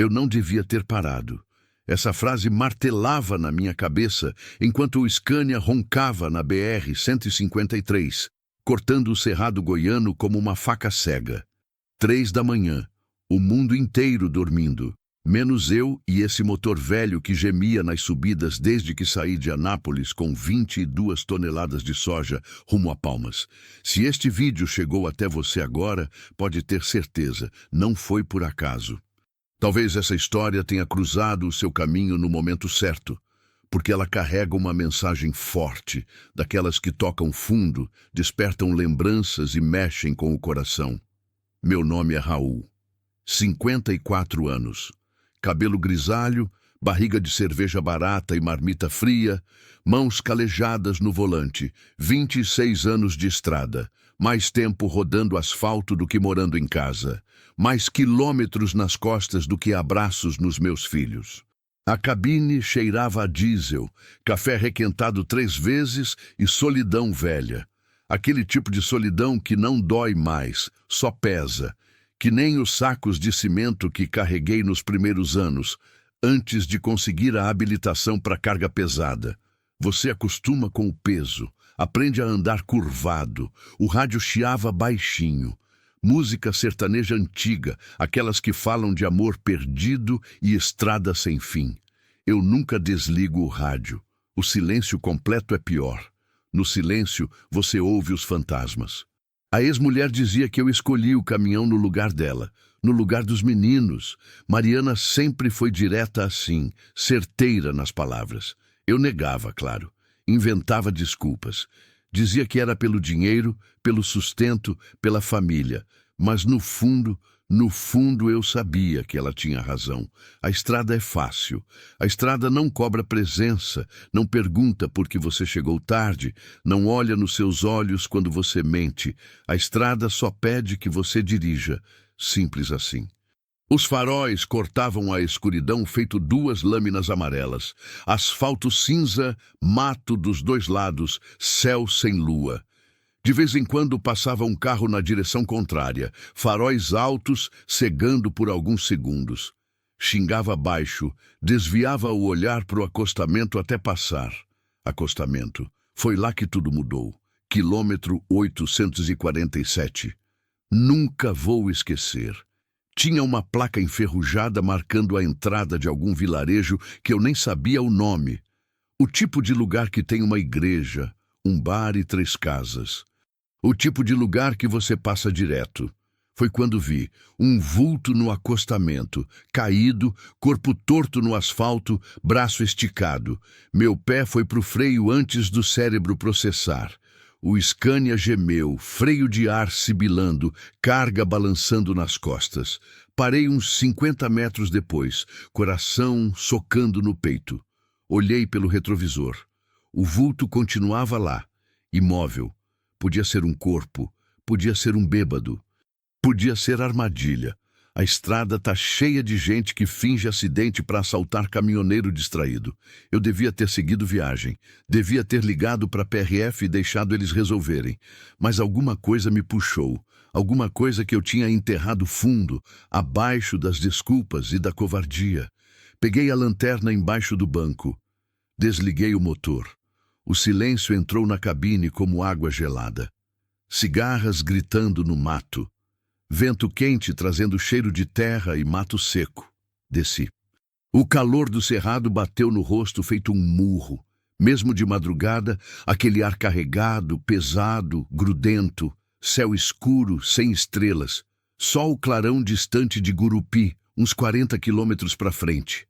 Eu não devia ter parado. Essa frase martelava na minha cabeça enquanto o Scania roncava na BR-153, cortando o cerrado goiano como uma faca cega. 3 da manhã, o mundo inteiro dormindo, menos eu e esse motor velho que gemia nas subidas desde que saí de Anápolis com 22 toneladas de soja rumo a Palmas. Se este vídeo chegou até você agora, pode ter certeza, não foi por acaso. Talvez essa história tenha cruzado o seu caminho no momento certo, porque ela carrega uma mensagem forte, daquelas que tocam fundo, despertam lembranças e mexem com o coração. Meu nome é Raul, 54 anos, cabelo grisalho, barriga de cerveja barata e marmita fria, mãos calejadas no volante, 26 anos de estrada, mais tempo rodando asfalto do que morando em casa, mais quilômetros nas costas do que abraços nos meus filhos. A cabine cheirava a diesel, café requentado 3 vezes e solidão velha. Aquele tipo de solidão que não dói mais, só pesa, que nem os sacos de cimento que carreguei nos primeiros anos, antes de conseguir a habilitação para carga pesada. Você acostuma com o peso, aprende a andar curvado, o rádio chiava baixinho. Música sertaneja antiga, aquelas que falam de amor perdido e estrada sem fim. Eu nunca desligo o rádio. O silêncio completo é pior. No silêncio, você ouve os fantasmas. A ex-mulher dizia que eu escolhi o caminhão no lugar dela, no lugar dos meninos. Mariana sempre foi direta assim, certeira nas palavras. Eu negava, claro. Inventava desculpas. Dizia que era pelo dinheiro, pelo sustento, pela família. Mas no fundo eu sabia que ela tinha razão. A estrada é fácil. A estrada não cobra presença, não pergunta por que você chegou tarde, não olha nos seus olhos quando você mente. A estrada só pede que você dirija. Simples assim. Os faróis cortavam a escuridão feito 2 lâminas amarelas. Asfalto cinza, mato dos 2 lados, céu sem lua. De vez em quando passava um carro na direção contrária, faróis altos, cegando por alguns segundos. Xingava baixo, desviava o olhar para o acostamento até passar. Acostamento. Foi lá que tudo mudou. Quilômetro 847. Nunca vou esquecer. Tinha uma placa enferrujada marcando a entrada de algum vilarejo que eu nem sabia o nome. O tipo de lugar que tem uma igreja, um bar e 3 casas. O tipo de lugar que você passa direto. Foi quando vi um vulto no acostamento, caído, corpo torto no asfalto, braço esticado. Meu pé foi pro freio antes do cérebro processar. O Scania gemeu, freio de ar sibilando, carga balançando nas costas. Parei uns 50 metros depois, coração socando no peito. Olhei pelo retrovisor. O vulto continuava lá, imóvel. Podia ser um corpo, podia ser um bêbado, podia ser armadilha. A estrada tá cheia de gente que finge acidente para assaltar caminhoneiro distraído. Eu devia ter seguido viagem, devia ter ligado para a PRF e deixado eles resolverem. Mas alguma coisa me puxou, alguma coisa que eu tinha enterrado fundo, abaixo das desculpas e da covardia. Peguei a lanterna embaixo do banco. Desliguei o motor. O silêncio entrou na cabine como água gelada. Cigarras gritando no mato. Vento quente trazendo cheiro de terra e mato seco. Desci. O calor do cerrado bateu no rosto feito um murro. Mesmo de madrugada, aquele ar carregado, pesado, grudento, céu escuro, sem estrelas. Só o clarão distante de Gurupi, uns 40 quilômetros para frente.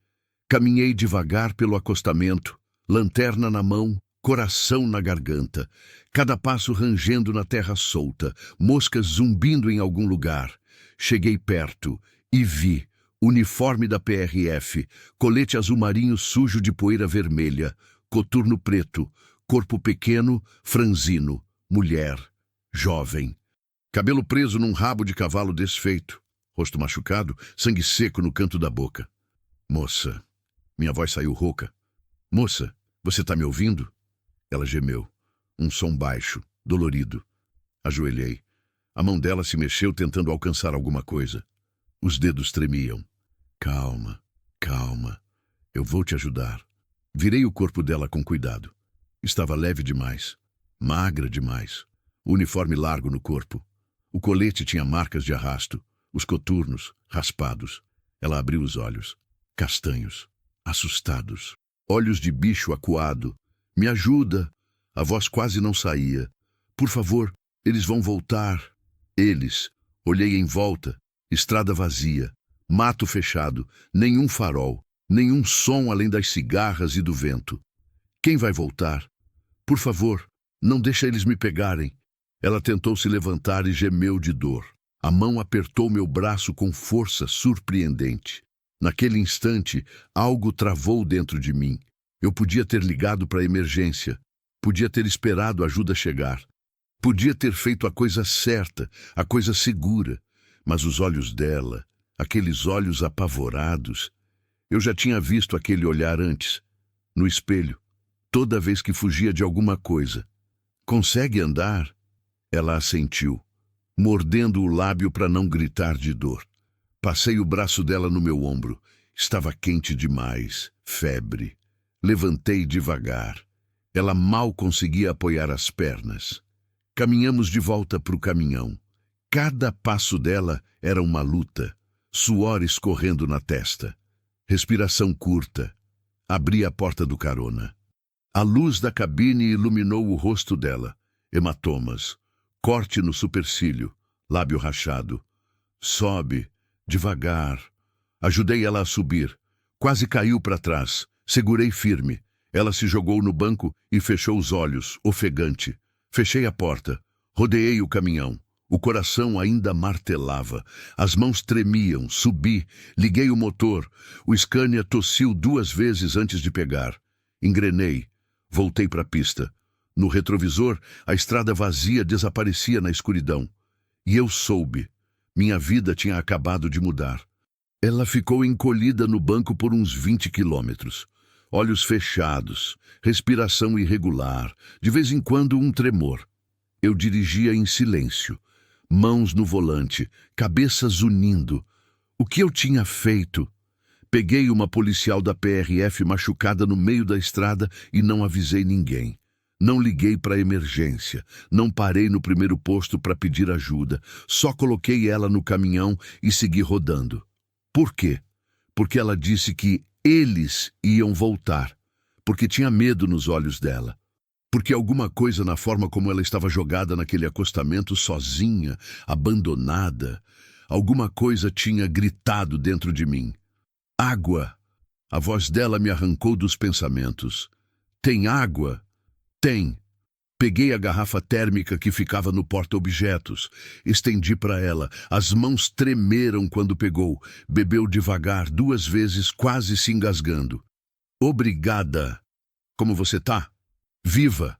Caminhei devagar pelo acostamento, lanterna na mão, coração na garganta, cada passo rangendo na terra solta, moscas zumbindo em algum lugar. Cheguei perto e vi uniforme da PRF, colete azul marinho sujo de poeira vermelha, coturno preto, corpo pequeno, franzino, mulher, jovem. Cabelo preso num rabo de cavalo desfeito, rosto machucado, sangue seco no canto da boca. Moça, minha voz saiu rouca. Moça, você tá me ouvindo? Ela gemeu. Um som baixo, dolorido. Ajoelhei. A mão dela se mexeu tentando alcançar alguma coisa. Os dedos tremiam. Calma, Calma, eu vou te ajudar. Virei o corpo dela com cuidado. Estava leve demais, magra demais, o uniforme largo no corpo. O colete tinha marcas de arrasto, os coturnos raspados. Ela abriu os olhos, castanhos, assustados. Olhos de bicho acuado. Me ajuda! A voz quase não saía. Por favor, eles vão voltar. Eles. Olhei em volta. Estrada vazia. Mato fechado. Nenhum farol. Nenhum som além das cigarras e do vento. Quem vai voltar? Por favor, não deixa eles me pegarem. Ela tentou se levantar e gemeu de dor. A mão apertou meu braço com força surpreendente. Naquele instante, algo travou dentro de mim. Eu podia ter ligado para a emergência. Podia ter esperado a ajuda chegar. Podia ter feito a coisa certa, a coisa segura. Mas os olhos dela, aqueles olhos apavorados... Eu já tinha visto aquele olhar antes, no espelho, toda vez que fugia de alguma coisa. Consegue andar? Ela assentiu, mordendo o lábio para não gritar de dor. Passei o braço dela no meu ombro. Estava quente demais, febre. Levantei devagar. Ela mal conseguia apoiar as pernas. Caminhamos de volta para o caminhão. Cada passo dela era uma luta, suor escorrendo na testa. Respiração curta. Abri a porta do carona. A luz da cabine iluminou o rosto dela. Hematomas. Corte no supercílio. Lábio rachado. Sobe. Devagar. Ajudei ela a subir. Quase caiu para trás. Segurei firme. Ela se jogou no banco e fechou os olhos, ofegante. Fechei a porta. Rodeei o caminhão. O coração ainda martelava. As mãos tremiam. Subi. Liguei o motor. O Scania tossiu 2 vezes antes de pegar. Engrenei. Voltei para a pista. No retrovisor, a estrada vazia desaparecia na escuridão. E eu soube. Minha vida tinha acabado de mudar. Ela ficou encolhida no banco por uns 20 quilômetros. Olhos fechados. Respiração irregular. De vez em quando, um tremor. Eu dirigia em silêncio. Mãos no volante, cabeças unindo. O que eu tinha feito? Peguei uma policial da PRF machucada no meio da estrada e não avisei ninguém. Não liguei para a emergência. Não parei no primeiro posto para pedir ajuda. Só coloquei ela no caminhão e segui rodando. Por quê? Porque ela disse que eles iam voltar. Porque tinha medo nos olhos dela. Porque alguma coisa na forma como ela estava jogada naquele acostamento sozinha, abandonada, alguma coisa tinha gritado dentro de mim. Água! A voz dela me arrancou dos pensamentos. Tem água? Tem. Peguei a garrafa térmica que ficava no porta-objetos. Estendi para ela. As mãos tremeram quando pegou. Bebeu devagar, 2 vezes, quase se engasgando. Obrigada. Como você tá? Viva!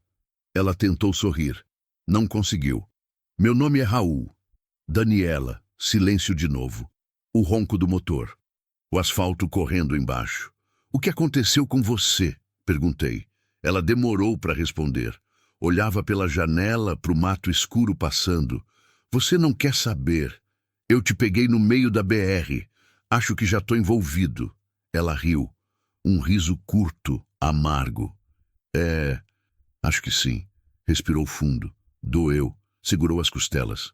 Ela tentou sorrir. Não conseguiu. Meu nome é Raul. Daniela. Silêncio de novo. O ronco do motor. O asfalto correndo embaixo. O que aconteceu com você? Perguntei. Ela demorou para responder. Olhava pela janela para o mato escuro passando. Você não quer saber. Eu te peguei no meio da BR. Acho que já estou envolvido. Ela riu. Um riso curto, amargo. Acho que sim. Respirou fundo. Doeu. Segurou as costelas.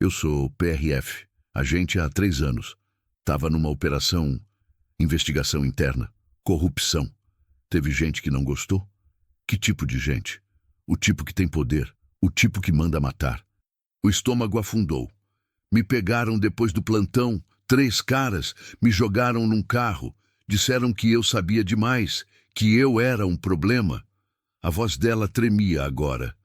Eu sou PRF. Agente há 3 anos. Estava numa operação, investigação interna, corrupção. Teve gente que não gostou? Que tipo de gente? O tipo que tem poder. O tipo que manda matar. O estômago afundou. Me pegaram depois do plantão. 3 caras me jogaram num carro. Disseram que eu sabia demais. Que eu era um problema. A voz dela tremia agora.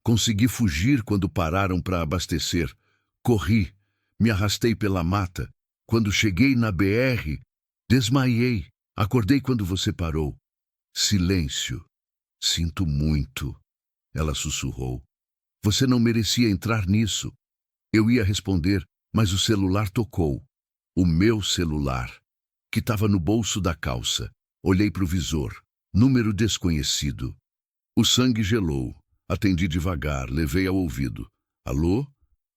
Consegui fugir quando pararam para abastecer. Corri. Me arrastei pela mata. Quando cheguei na BR, desmaiei. Acordei quando você parou. Silêncio. Sinto muito. Ela sussurrou. Você não merecia entrar nisso. Eu ia responder, mas o celular tocou. O meu celular, que estava no bolso da calça. Olhei para o visor. Número desconhecido. O sangue gelou. Atendi devagar, levei ao ouvido. Alô?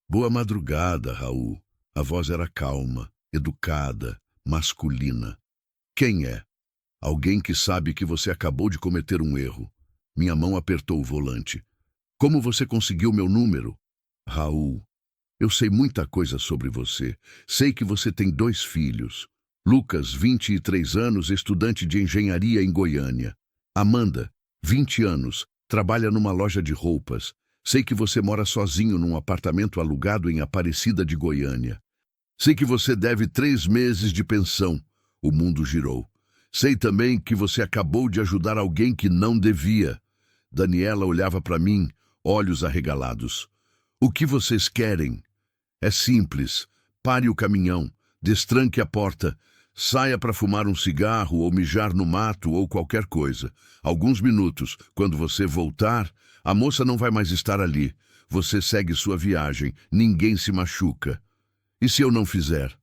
Boa madrugada, Raul. A voz era calma, educada, masculina. Quem é? Alguém que sabe que você acabou de cometer um erro. Minha mão apertou o volante. Como você conseguiu meu número? Raul, eu sei muita coisa sobre você. Sei que você tem 2 filhos. Lucas, 23 anos, estudante de engenharia em Goiânia. Amanda, 20 anos, trabalha numa loja de roupas. Sei que você mora sozinho num apartamento alugado em Aparecida de Goiânia. Sei que você deve 3 meses de pensão. O mundo girou. Sei também que você acabou de ajudar alguém que não devia. Daniela olhava para mim, olhos arregalados. O que vocês querem? É simples. Pare o caminhão, destranque a porta, saia para fumar um cigarro ou mijar no mato ou qualquer coisa. Alguns minutos, quando você voltar, a moça não vai mais estar ali. Você segue sua viagem, ninguém se machuca. E se eu não fizer?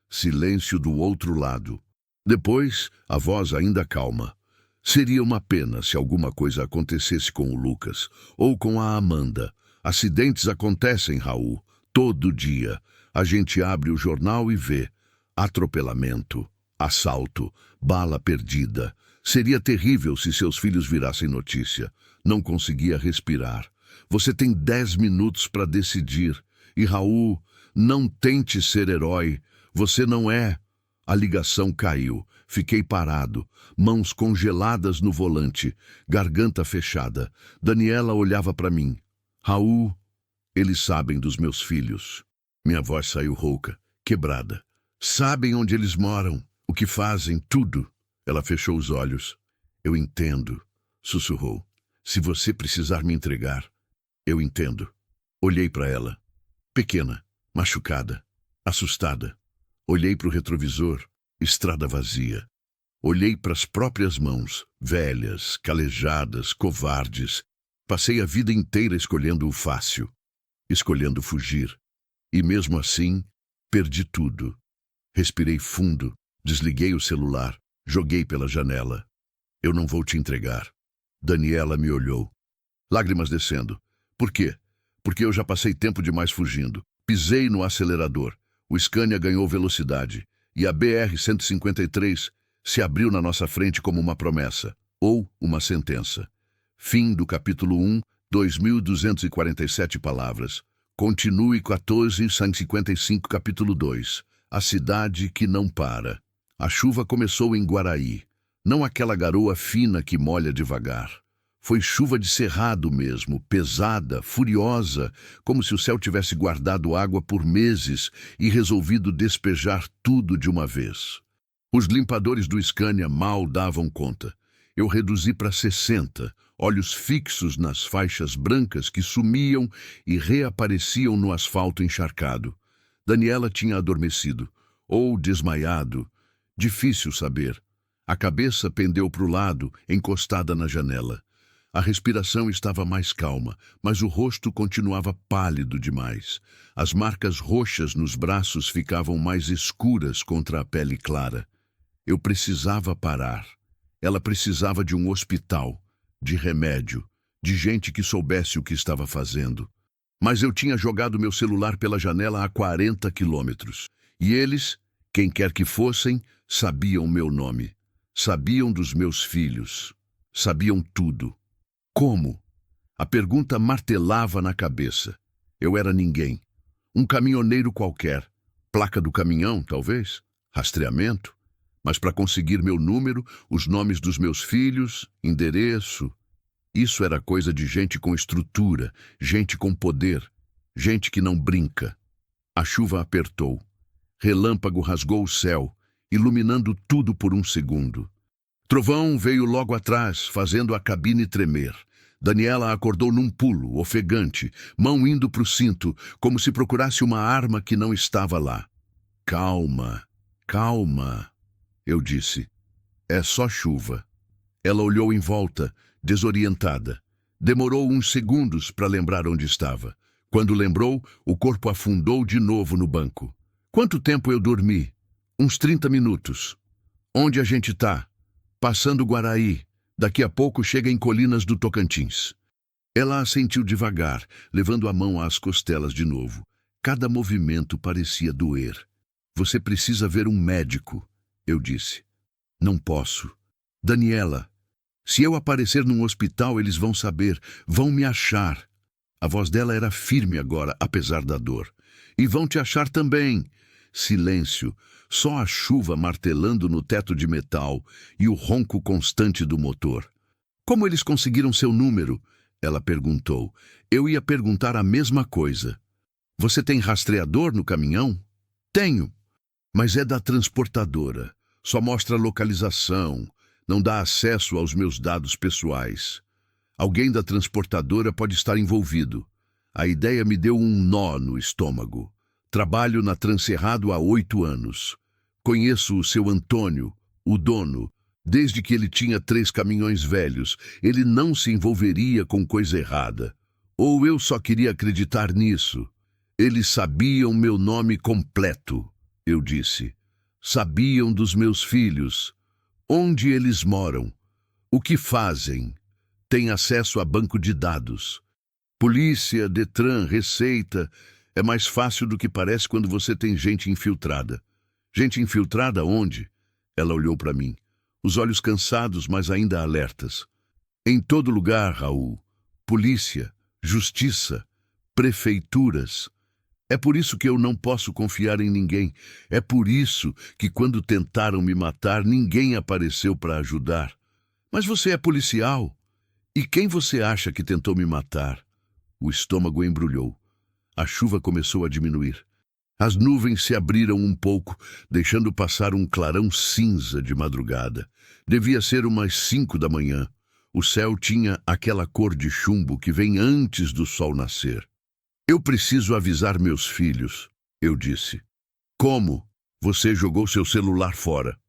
Silêncio do outro lado. Depois, a voz ainda calma. Seria uma pena se alguma coisa acontecesse com o Lucas ou com a Amanda. Acidentes acontecem, Raul, todo dia. A gente abre o jornal e vê atropelamento, assalto, bala perdida. Seria terrível se seus filhos virassem notícia. Não conseguia respirar. Você tem 10 minutos para decidir. E, Raul, não tente ser herói. Você não é. A ligação caiu. Fiquei parado, mãos congeladas no volante, garganta fechada. Daniela olhava para mim. Raul, eles sabem dos meus filhos. Minha voz saiu rouca, quebrada. Sabem onde eles moram, o que fazem, tudo. Ela fechou os olhos. Eu entendo, sussurrou. Se você precisar me entregar, eu entendo. Olhei para ela. Pequena, machucada, assustada. Olhei para o retrovisor, estrada vazia. Olhei para as próprias mãos, velhas, calejadas, covardes. Passei a vida inteira escolhendo o fácil, escolhendo fugir. E mesmo assim, perdi tudo. Respirei fundo, desliguei o celular, joguei pela janela. Eu não vou te entregar. Daniela me olhou. Lágrimas descendo. Por quê? Porque eu já passei tempo demais fugindo. Pisei no acelerador. O Scania ganhou velocidade. E a BR-153 se abriu na nossa frente como uma promessa, ou uma sentença. Fim do capítulo 1, 2.247 palavras. Continue 1455, capítulo 2. A cidade que não para. A chuva começou em Guaraí. Não aquela garoa fina que molha devagar. Foi chuva de cerrado mesmo, pesada, furiosa, como se o céu tivesse guardado água por meses e resolvido despejar tudo de uma vez. Os limpadores do Scania mal davam conta. Eu reduzi para 60, olhos fixos nas faixas brancas que sumiam e reapareciam no asfalto encharcado. Daniela tinha adormecido, ou desmaiado. Difícil saber. A cabeça pendeu para o lado, encostada na janela. A respiração estava mais calma, mas o rosto continuava pálido demais. As marcas roxas nos braços ficavam mais escuras contra a pele clara. Eu precisava parar. Ela precisava de um hospital, de remédio, de gente que soubesse o que estava fazendo. Mas eu tinha jogado meu celular pela janela a 40 quilômetros. E eles, quem quer que fossem, sabiam meu nome. Sabiam dos meus filhos. Sabiam tudo. Como? A pergunta martelava na cabeça. Eu era ninguém. Um caminhoneiro qualquer. Placa do caminhão, talvez? Rastreamento? Mas para conseguir meu número, os nomes dos meus filhos, endereço... Isso era coisa de gente com estrutura, gente com poder, gente que não brinca. A chuva apertou. Relâmpago rasgou o céu, iluminando tudo por um segundo. Trovão veio logo atrás, fazendo a cabine tremer. Daniela acordou num pulo, ofegante, mão indo para o cinto, como se procurasse uma arma que não estava lá. Calma, calma, eu disse. É só chuva. Ela olhou em volta, desorientada. Demorou uns segundos para lembrar onde estava. Quando lembrou, o corpo afundou de novo no banco. Quanto tempo eu dormi? Uns 30 minutos. Onde a gente tá? Passando Guaraí. Daqui a pouco chega em Colinas do Tocantins. Ela assentiu devagar, levando a mão às costelas de novo. Cada movimento parecia doer. Você precisa ver um médico, eu disse. Não posso. Daniela, se eu aparecer num hospital, eles vão saber, vão me achar. A voz dela era firme agora, apesar da dor. E vão te achar também. Silêncio, só a chuva martelando no teto de metal e o ronco constante do motor. Como eles conseguiram seu número? Ela perguntou. Eu ia perguntar a mesma coisa. Você tem rastreador no caminhão? Tenho, mas é da transportadora. Só mostra localização, não dá acesso aos meus dados pessoais. Alguém da transportadora pode estar envolvido. A ideia me deu um nó no estômago. Trabalho na Transerrado há 8 anos. Conheço o seu Antônio, o dono. Desde que ele tinha 3 caminhões velhos, ele não se envolveria com coisa errada. Ou eu só queria acreditar nisso. Eles sabiam meu nome completo, eu disse. Sabiam dos meus filhos. Onde eles moram. O que fazem. Têm acesso a banco de dados. Polícia, Detran, Receita. É mais fácil do que parece quando você tem gente infiltrada. Gente infiltrada onde? Ela olhou para mim. Os olhos cansados, mas ainda alertas. Em todo lugar, Raul. Polícia, justiça, prefeituras. É por isso que eu não posso confiar em ninguém. É por isso que quando tentaram me matar, ninguém apareceu para ajudar. Mas você é policial. E quem você acha que tentou me matar? O estômago embrulhou. A chuva começou a diminuir. As nuvens se abriram um pouco, deixando passar um clarão cinza de madrugada. Devia ser umas 5 da manhã. O céu tinha aquela cor de chumbo que vem antes do sol nascer. Eu preciso avisar meus filhos, eu disse. Como? Você jogou seu celular fora.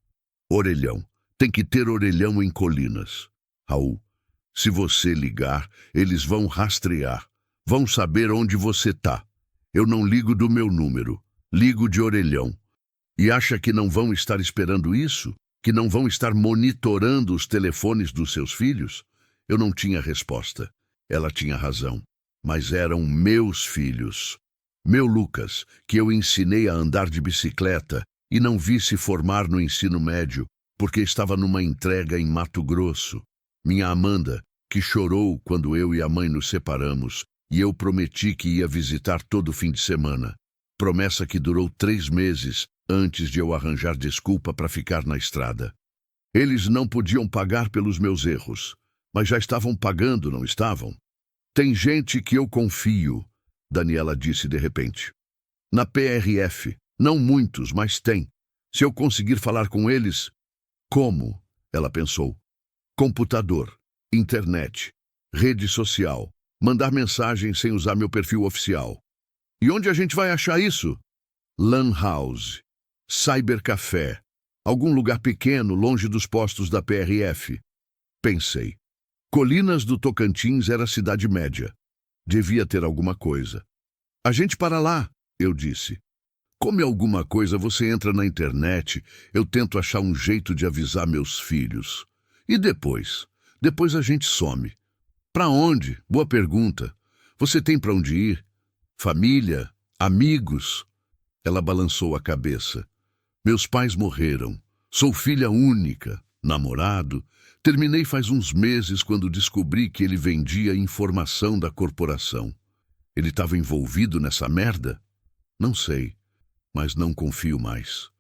Orelhão. Tem que ter orelhão em Colinas. Raul, se você ligar, eles vão rastrear. Vão saber onde você tá. Eu não ligo do meu número. Ligo de orelhão. E acha que não vão estar esperando isso? Que não vão estar monitorando os telefones dos seus filhos? Eu não tinha resposta. Ela tinha razão. Mas eram meus filhos. Meu Lucas, que eu ensinei a andar de bicicleta e não vi se formar no ensino médio, porque estava numa entrega em Mato Grosso. Minha Amanda, que chorou quando eu e a mãe nos separamos, e eu prometi que ia visitar todo fim de semana. Promessa que durou 3 meses antes de eu arranjar desculpa para ficar na estrada. Eles não podiam pagar pelos meus erros, mas já estavam pagando, não estavam? Tem gente que eu confio, Daniela disse de repente. Na PRF, não muitos, mas tem. Se eu conseguir falar com eles... Como? Ela pensou. Computador, internet, rede social, mandar mensagem sem usar meu perfil oficial. E onde a gente vai achar isso? Lan House, cybercafé, algum lugar pequeno longe dos postos da PRF. Pensei. Colinas do Tocantins era cidade média. Devia ter alguma coisa. A gente para lá, eu disse. Como é alguma coisa, você entra na internet, eu tento achar um jeito de avisar meus filhos. E depois? Depois a gente some. Para onde? Boa pergunta. Você tem para onde ir? Família? Amigos? Ela balançou a cabeça. Meus pais morreram. Sou filha única. Namorado. Terminei faz uns meses quando descobri que ele vendia informação da corporação. Ele estava envolvido nessa merda? Não sei, mas não confio mais.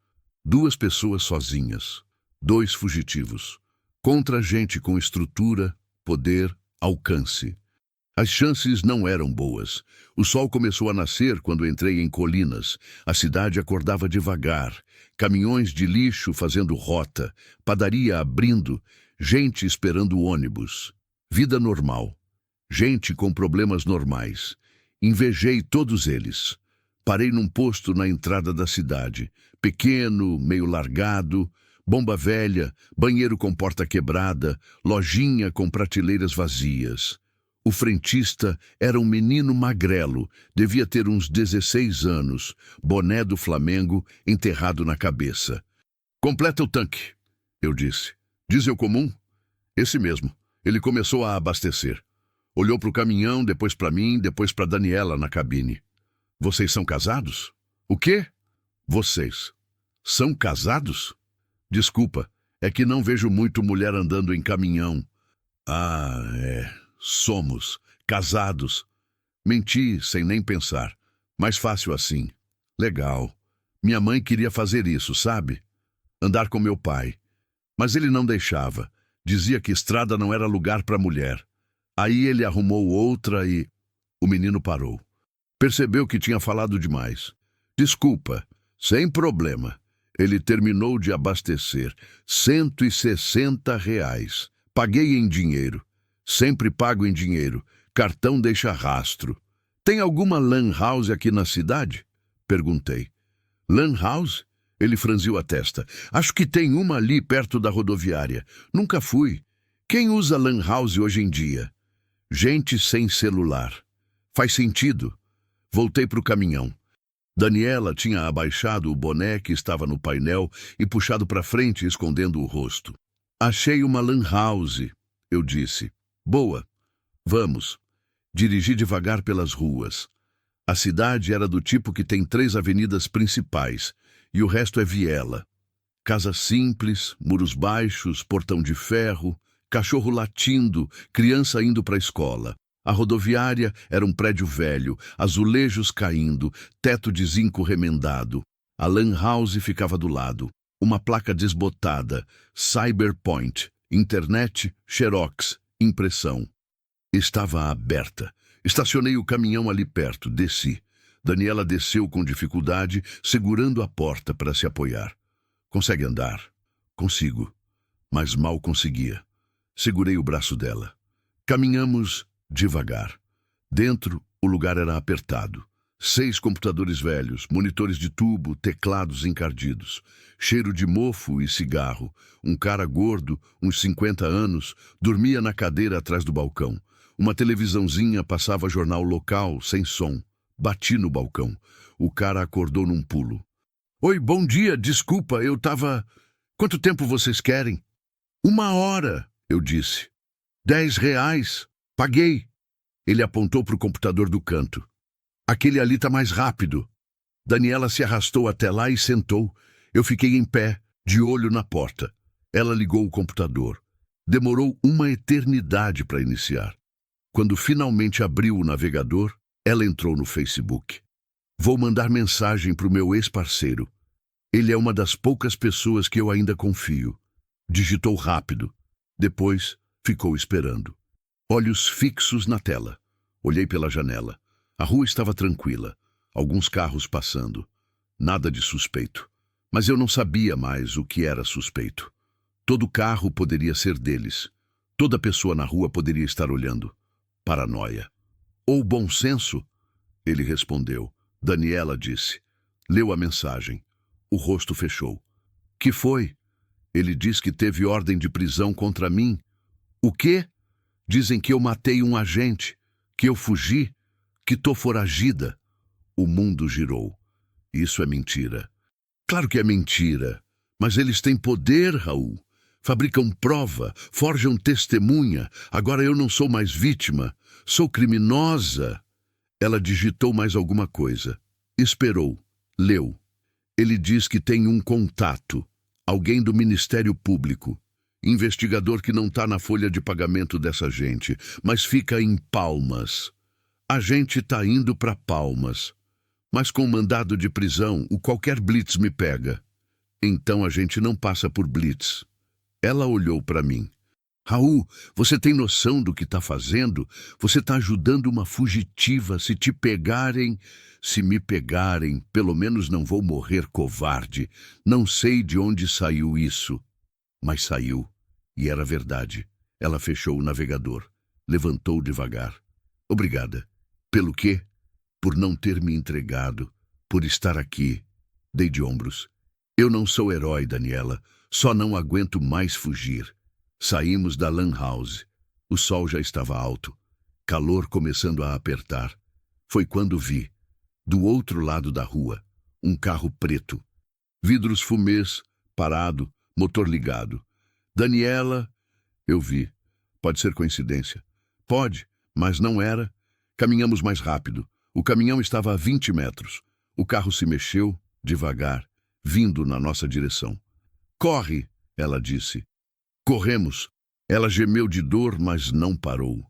2 pessoas sozinhas. 2 fugitivos. Contra gente com estrutura, poder, alcance. As chances não eram boas. O sol começou a nascer quando entrei em Colinas. A cidade acordava devagar. Caminhões de lixo fazendo rota. Padaria abrindo. Gente esperando o ônibus. Vida normal. Gente com problemas normais. Invejei todos eles. Parei num posto na entrada da cidade. Pequeno, meio largado. Bomba velha, banheiro com porta quebrada, lojinha com prateleiras vazias. O frentista era um menino magrelo, devia ter uns 16 anos, boné do Flamengo enterrado na cabeça. Completa o tanque, eu disse. Diesel comum? Esse mesmo. Ele começou a abastecer. Olhou para o caminhão, depois para mim, depois para Daniela na cabine. Vocês são casados? O quê? Vocês. São casados? Desculpa, É que não vejo muito mulher andando em caminhão. Ah, somos casados. Menti sem nem pensar. Mais fácil assim. Legal. Minha mãe queria fazer isso, sabe? Andar com meu pai. Mas ele não deixava. Dizia que estrada não era lugar para mulher. Aí ele arrumou outra e... O menino parou. Percebeu que tinha falado demais. Desculpa. Sem problema. Ele terminou de abastecer. R$ 160. Paguei em dinheiro. Sempre pago em dinheiro. Cartão deixa rastro. Tem alguma lan house aqui na cidade? Perguntei. Lan house? Ele franziu a testa. Acho que tem uma ali perto da rodoviária. Nunca fui. Quem usa lan house hoje em dia? Gente sem celular. Faz sentido. Voltei para o caminhão. Daniela tinha abaixado o boné que estava no painel e puxado para frente, escondendo o rosto. Achei uma lan house, eu disse. Boa. Vamos. Dirigi devagar pelas ruas. A cidade era do tipo que tem 3 avenidas principais e o resto é viela. Casas simples, muros baixos, portão de ferro, cachorro latindo, criança indo para a escola. A rodoviária era um prédio velho, azulejos caindo, teto de zinco remendado. A lan house ficava do lado. Uma placa desbotada, Cyberpoint, internet, xerox, impressão. Estava aberta. Estacionei o caminhão ali perto, desci. Daniela desceu com dificuldade, segurando a porta para se apoiar. Consegue andar? Consigo. Mas mal conseguia. Segurei o braço dela. Caminhamos devagar. Dentro, o lugar era apertado. 6 computadores velhos, monitores de tubo, teclados encardidos. Cheiro de mofo e cigarro. Um cara gordo, uns 50 anos, dormia na cadeira atrás do balcão. Uma televisãozinha passava jornal local, sem som. Bati no balcão. O cara acordou num pulo. Oi, bom dia, desculpa, eu tava... Quanto tempo vocês querem? 1 hora, eu disse. R$ 10. Paguei. Ele apontou para o computador do canto. Aquele ali tá mais rápido. Daniela se arrastou até lá e sentou. Eu fiquei em pé, de olho na porta. Ela ligou o computador. Demorou uma eternidade para iniciar. Quando finalmente abriu o navegador, ela entrou no Facebook. Vou mandar mensagem para o meu ex-parceiro. Ele é uma das poucas pessoas que eu ainda confio. Digitou rápido. Depois, ficou esperando. Olhos fixos na tela. Olhei pela janela. A rua estava tranquila. Alguns carros passando. Nada de suspeito. Mas eu não sabia mais o que era suspeito. Todo carro poderia ser deles. Toda pessoa na rua poderia estar olhando. Paranoia. Ou bom senso? Ele respondeu. Daniela disse. Leu a mensagem. O rosto fechou. Que foi? Ele diz que teve ordem de prisão contra mim. O quê? Dizem que eu matei um agente, que eu fugi, que tô foragida. O mundo girou. Isso é mentira. Claro que é mentira. Mas eles têm poder, Raul. Fabricam prova, forjam testemunha. Agora eu não sou mais vítima. Sou criminosa. Ela digitou mais alguma coisa. Esperou. Leu. Ele diz que tem um contato. Alguém do Ministério Público. Investigador que não está na folha de pagamento dessa gente, mas fica em Palmas. A gente está indo para Palmas. Mas com mandado de prisão, o qualquer blitz me pega. Então a gente não passa por blitz. Ela olhou para mim. Raul, você tem noção do que está fazendo? Você está ajudando uma fugitiva. Se te pegarem... Se me pegarem, pelo menos não vou morrer covarde. Não sei de onde saiu isso. Mas saiu. E era verdade. Ela fechou o navegador. Levantou devagar. Obrigada. Pelo quê? Por não ter me entregado. Por estar aqui. Dei de ombros. Eu não sou herói, Daniela. Só não aguento mais fugir. Saímos da lan house. O sol já estava alto. Calor começando a apertar. Foi quando vi, do outro lado da rua, um carro preto. Vidros fumês, parado, motor ligado. Daniela, eu vi. Pode ser coincidência. Pode, mas não era. Caminhamos mais rápido. O caminhão estava a 20 metros. O carro se mexeu, devagar, vindo na nossa direção. Corre! ela disse. Corremos. Ela gemeu de dor, mas não parou.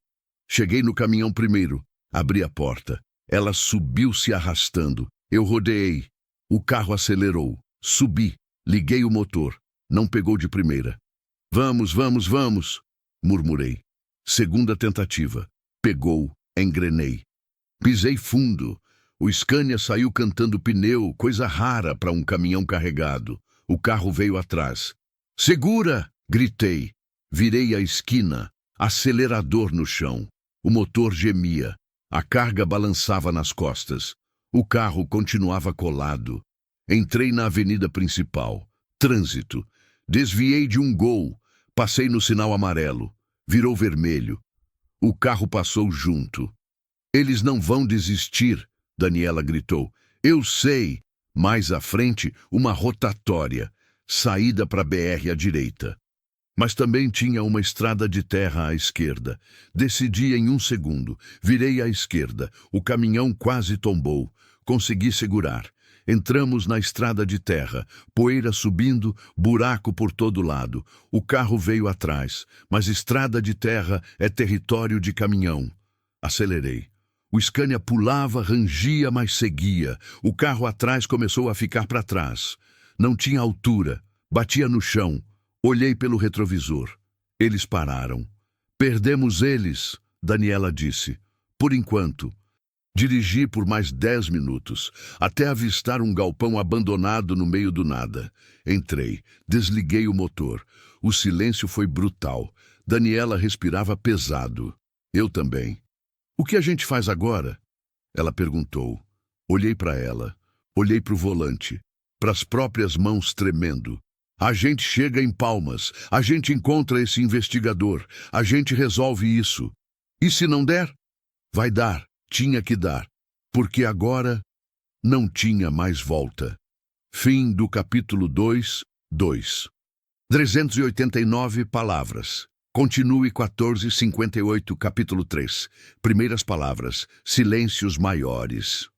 Cheguei no caminhão primeiro. Abri a porta. Ela subiu se arrastando. Eu rodeei. O carro acelerou. Subi. Liguei o motor. Não pegou de primeira. Vamos, vamos, vamos, murmurei. Segunda tentativa. Pegou. Engrenei. Pisei fundo. O Scania saiu cantando pneu, coisa rara para um caminhão carregado. O carro veio atrás. Segura! Gritei. Virei a esquina. Acelerador no chão. O motor gemia. A carga balançava nas costas. O carro continuava colado. Entrei na avenida principal. Trânsito. Desviei de um Gol. Passei no sinal amarelo. Virou vermelho. O carro passou junto. Eles não vão desistir, Daniela gritou. Eu sei. Mais à frente, uma rotatória. Saída para a BR à direita. Mas também tinha uma estrada de terra à esquerda. Decidi em um segundo. Virei à esquerda. O caminhão quase tombou. Consegui segurar. Entramos na estrada de terra. Poeira subindo, buraco por todo lado. O carro veio atrás. Mas estrada de terra é território de caminhão. Acelerei. O Scania pulava, rangia, mas seguia. O carro atrás começou a ficar para trás. Não tinha altura. Batia no chão. Olhei pelo retrovisor. Eles pararam. Perdemos eles, Daniela disse. Por enquanto. Dirigi por mais 10 minutos, até avistar um galpão abandonado no meio do nada. Entrei. Desliguei o motor. O silêncio foi brutal. Daniela respirava pesado. Eu também. O que a gente faz agora? Ela perguntou. Olhei para ela. Olhei para o volante. Para as próprias mãos tremendo. A gente chega em Palmas. A gente encontra esse investigador. A gente resolve isso. E se não der? Vai dar. Tinha que dar. Porque agora não tinha mais volta. Fim do capítulo 2, 389 palavras. Continue 1458, capítulo 3. Primeiras palavras. Silêncios maiores.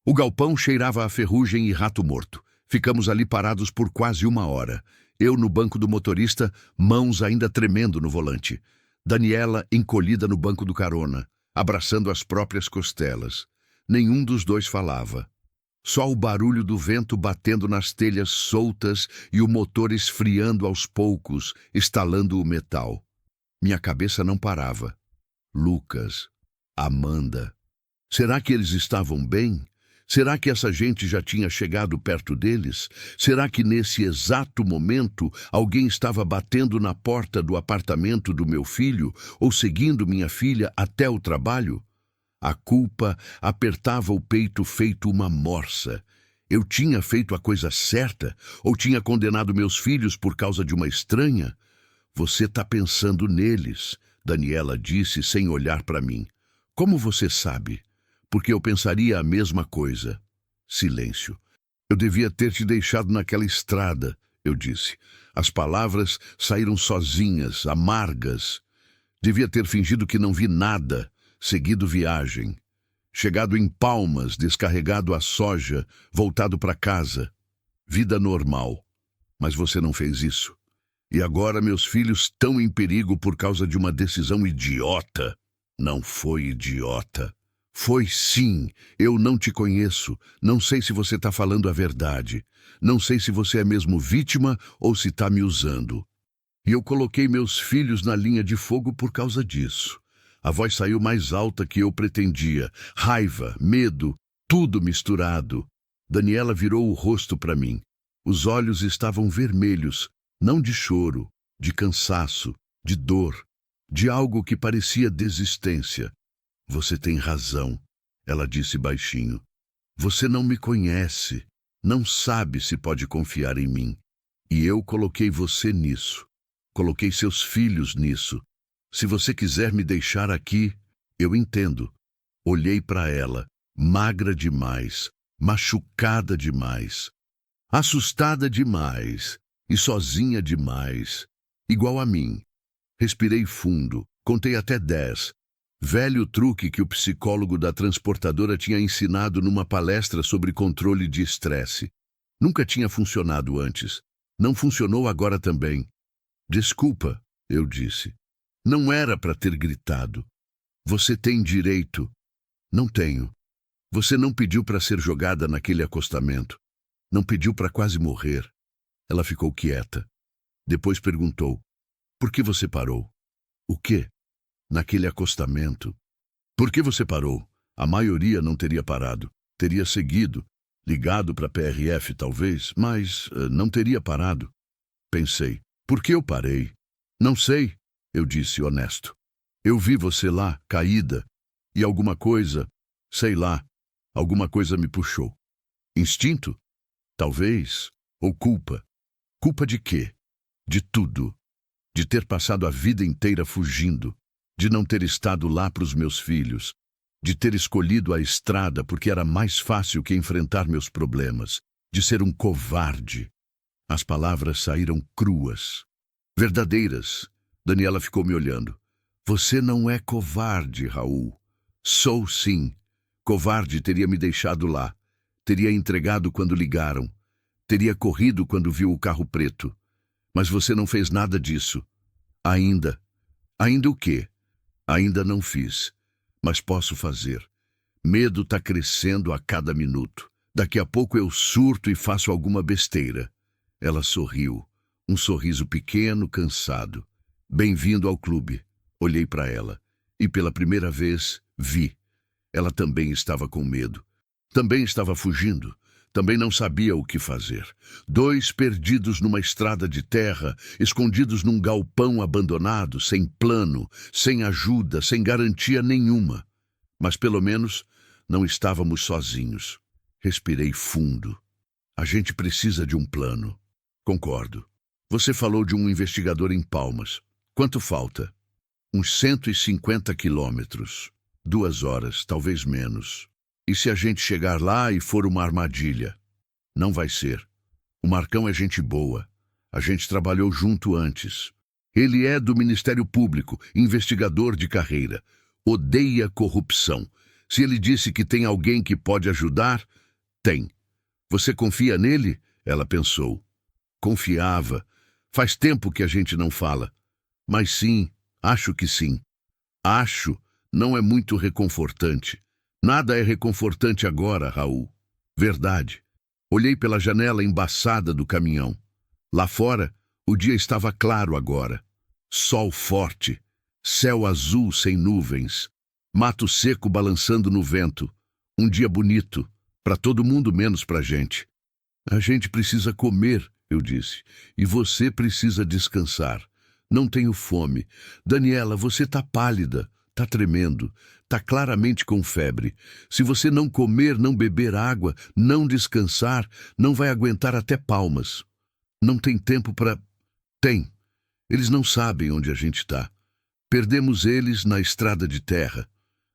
O galpão cheirava a ferrugem e rato morto. Ficamos ali parados por quase 1 hora. Eu no banco do motorista, mãos ainda tremendo no volante. Daniela encolhida no banco do carona, abraçando as próprias costelas. Nenhum dos dois falava. Só o barulho do vento batendo nas telhas soltas e o motor esfriando aos poucos, estalando o metal. Minha cabeça não parava. Lucas, Amanda. Será que eles estavam bem? Será que essa gente já tinha chegado perto deles? Será que nesse exato momento alguém estava batendo na porta do apartamento do meu filho ou seguindo minha filha até o trabalho? A culpa apertava o peito feito uma morsa. Eu tinha feito a coisa certa ou tinha condenado meus filhos por causa de uma estranha? Você está pensando neles, Daniela disse sem olhar para mim. Como você sabe? Porque eu pensaria a mesma coisa. Silêncio. Eu devia ter te deixado naquela estrada, eu disse. As palavras saíram sozinhas, amargas. Devia ter fingido que não vi nada, seguido viagem. Chegado em Palmas, descarregado a soja, voltado para casa. Vida normal. Mas você não fez isso. E agora meus filhos estão em perigo por causa de uma decisão idiota. Não foi idiota. Foi sim. Eu não te conheço. Não sei se você está falando a verdade. Não sei se você é mesmo vítima ou se está me usando. E eu coloquei meus filhos na linha de fogo por causa disso. A voz saiu mais alta que eu pretendia. Raiva, medo, tudo misturado. Daniela virou o rosto para mim. Os olhos estavam vermelhos, não de choro, de cansaço, de dor, de algo que parecia desistência. Você tem razão, ela disse baixinho. Você não me conhece, não sabe se pode confiar em mim. E eu coloquei você nisso. Coloquei seus filhos nisso. Se você quiser me deixar aqui, eu entendo. Olhei para ela, magra demais, machucada demais, assustada demais e sozinha demais, igual a mim. Respirei fundo, contei até 10. Velho truque que o psicólogo da transportadora tinha ensinado numa palestra sobre controle de estresse. Nunca tinha funcionado antes, Não funcionou agora também. Desculpa, eu disse. Não era para ter gritado. Você tem direito. Não tenho. Você não pediu para ser jogada naquele acostamento. Não pediu para quase morrer. Ela ficou quieta. Depois perguntou: por que você parou? O quê? Naquele acostamento. Por que você parou? A maioria não teria parado. Teria seguido, ligado para a PRF talvez, mas não teria parado. Pensei: por que eu parei? Não sei, eu disse honesto. Eu vi você lá, caída, e alguma coisa, sei lá, alguma coisa me puxou. Instinto? Talvez. Ou culpa. Culpa de quê? De tudo. De ter passado a vida inteira fugindo. De não ter estado lá para os meus filhos. De ter escolhido a estrada porque era mais fácil que enfrentar meus problemas. De ser um covarde. As palavras saíram cruas. Verdadeiras. Daniela ficou me olhando. Você não é covarde, Raul. Sou sim. Covarde teria me deixado lá. Teria entregado quando ligaram. Teria corrido quando viu o carro preto. Mas você não fez nada disso. Ainda. Ainda o quê? Ainda não fiz. Mas posso fazer. Medo está crescendo a cada minuto. Daqui a pouco eu surto e faço alguma besteira. Ela sorriu. Um sorriso pequeno, cansado. Bem-vindo ao clube. Olhei para ela. E pela primeira vez, vi. Ela também estava com medo. Também estava fugindo. Também não sabia o que fazer. Dois perdidos numa estrada de terra, escondidos num galpão abandonado, sem plano, sem ajuda, sem garantia nenhuma. Mas pelo menos não estávamos sozinhos. Respirei fundo. A gente precisa de um plano. Concordo. Você falou de um investigador em Palmas. Quanto falta? Uns 150 quilômetros. 2 horas, talvez menos. E se a gente chegar lá e for uma armadilha? Não vai ser. O Marcão é gente boa. A gente trabalhou junto antes. Ele é do Ministério Público, investigador de carreira. Odeia corrupção. Se ele disse que tem alguém que pode ajudar, tem. Você confia nele? Ela pensou. Confiava. Faz tempo que a gente não fala. Mas sim, acho que sim. Acho não é muito reconfortante. Nada é reconfortante agora, Raul. Verdade. Olhei pela janela embaçada do caminhão. Lá fora, o dia estava claro agora. Sol forte. Céu azul sem nuvens. Mato seco balançando no vento. Um dia bonito. Para todo mundo, menos para a gente. A gente precisa comer, eu disse. E você precisa descansar. Não tenho fome. Daniela, você tá pálida. Tá tremendo. Tá claramente com febre. Se você não comer, não beber água, não descansar, não vai aguentar até Palmas. Não tem tempo para... Tem. Eles não sabem onde a gente tá. Perdemos eles na estrada de terra.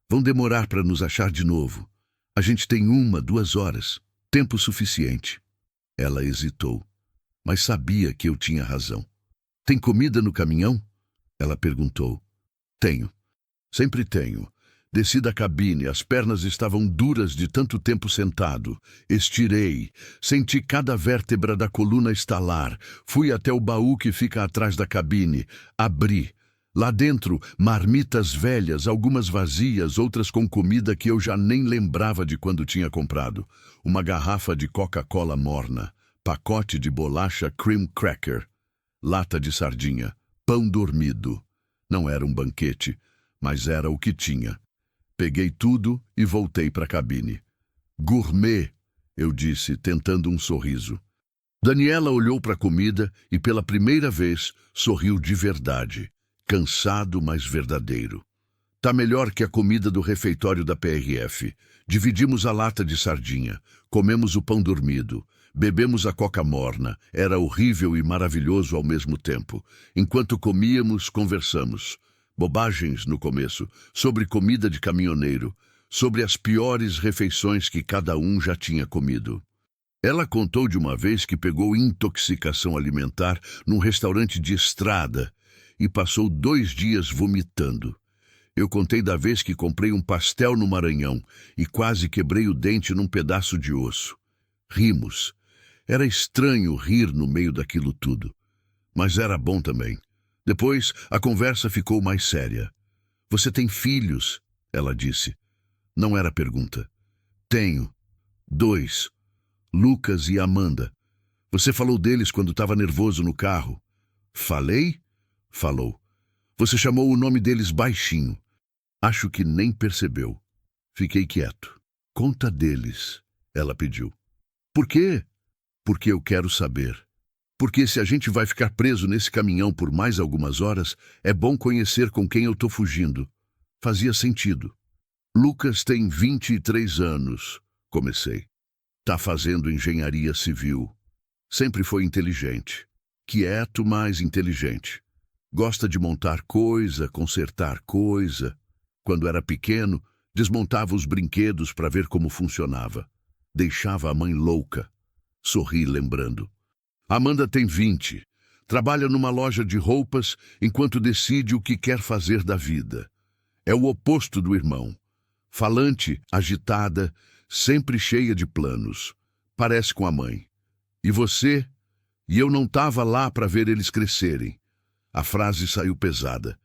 Vão demorar para nos achar de novo. A gente tem 1, 2 horas. Tempo suficiente. Ela hesitou, mas sabia que eu tinha razão. Tem comida no caminhão? Ela perguntou. Tenho. Sempre tenho. Desci da cabine, as pernas estavam duras de tanto tempo sentado. Estirei, senti cada vértebra da coluna estalar. Fui até o baú que fica atrás da cabine. Abri. Lá dentro, marmitas velhas, algumas vazias, outras com comida que eu já nem lembrava de quando tinha comprado. Uma garrafa de Coca-Cola morna, pacote de bolacha cream cracker, lata de sardinha, pão dormido. Não era um banquete, mas era o que tinha. Peguei tudo e voltei para a cabine. Gourmet, eu disse, tentando um sorriso. Daniela olhou para a comida e, pela primeira vez, sorriu de verdade. Cansado, mas verdadeiro. Tá melhor que a comida do refeitório da PRF. Dividimos a lata de sardinha. Comemos o pão dormido. Bebemos a coca morna. Era horrível e maravilhoso ao mesmo tempo. Enquanto comíamos, conversamos. Bobagens no começo, sobre comida de caminhoneiro, sobre as piores refeições que cada um já tinha comido. Ela contou de uma vez que pegou intoxicação alimentar num restaurante de estrada e passou 2 dias vomitando. Eu contei da vez que comprei um pastel no Maranhão e quase quebrei o dente num pedaço de osso. Rimos. Era estranho rir no meio daquilo tudo, mas era bom também. Depois, a conversa ficou mais séria. Você tem filhos? Ela disse. Não era pergunta. Tenho. 2. Lucas e Amanda. Você falou deles quando estava nervoso no carro. Falei? Falou. Você chamou o nome deles baixinho. Acho que nem percebeu. Fiquei quieto. Conta deles, ela pediu. Por quê? Porque eu quero saber. Porque se a gente vai ficar preso nesse caminhão por mais algumas horas, é bom conhecer com quem eu estou fugindo. Fazia sentido. Lucas tem 23 anos, comecei. Tá fazendo engenharia civil. Sempre foi inteligente. Quieto, mas inteligente. Gosta de montar coisa, consertar coisa. Quando era pequeno, desmontava os brinquedos para ver como funcionava. Deixava a mãe louca. Sorri lembrando. Amanda tem 20. Trabalha numa loja de roupas enquanto decide o que quer fazer da vida. É o oposto do irmão. Falante, agitada, sempre cheia de planos. Parece com a mãe. E você? E eu não estava lá para ver eles crescerem. A frase saiu pesada.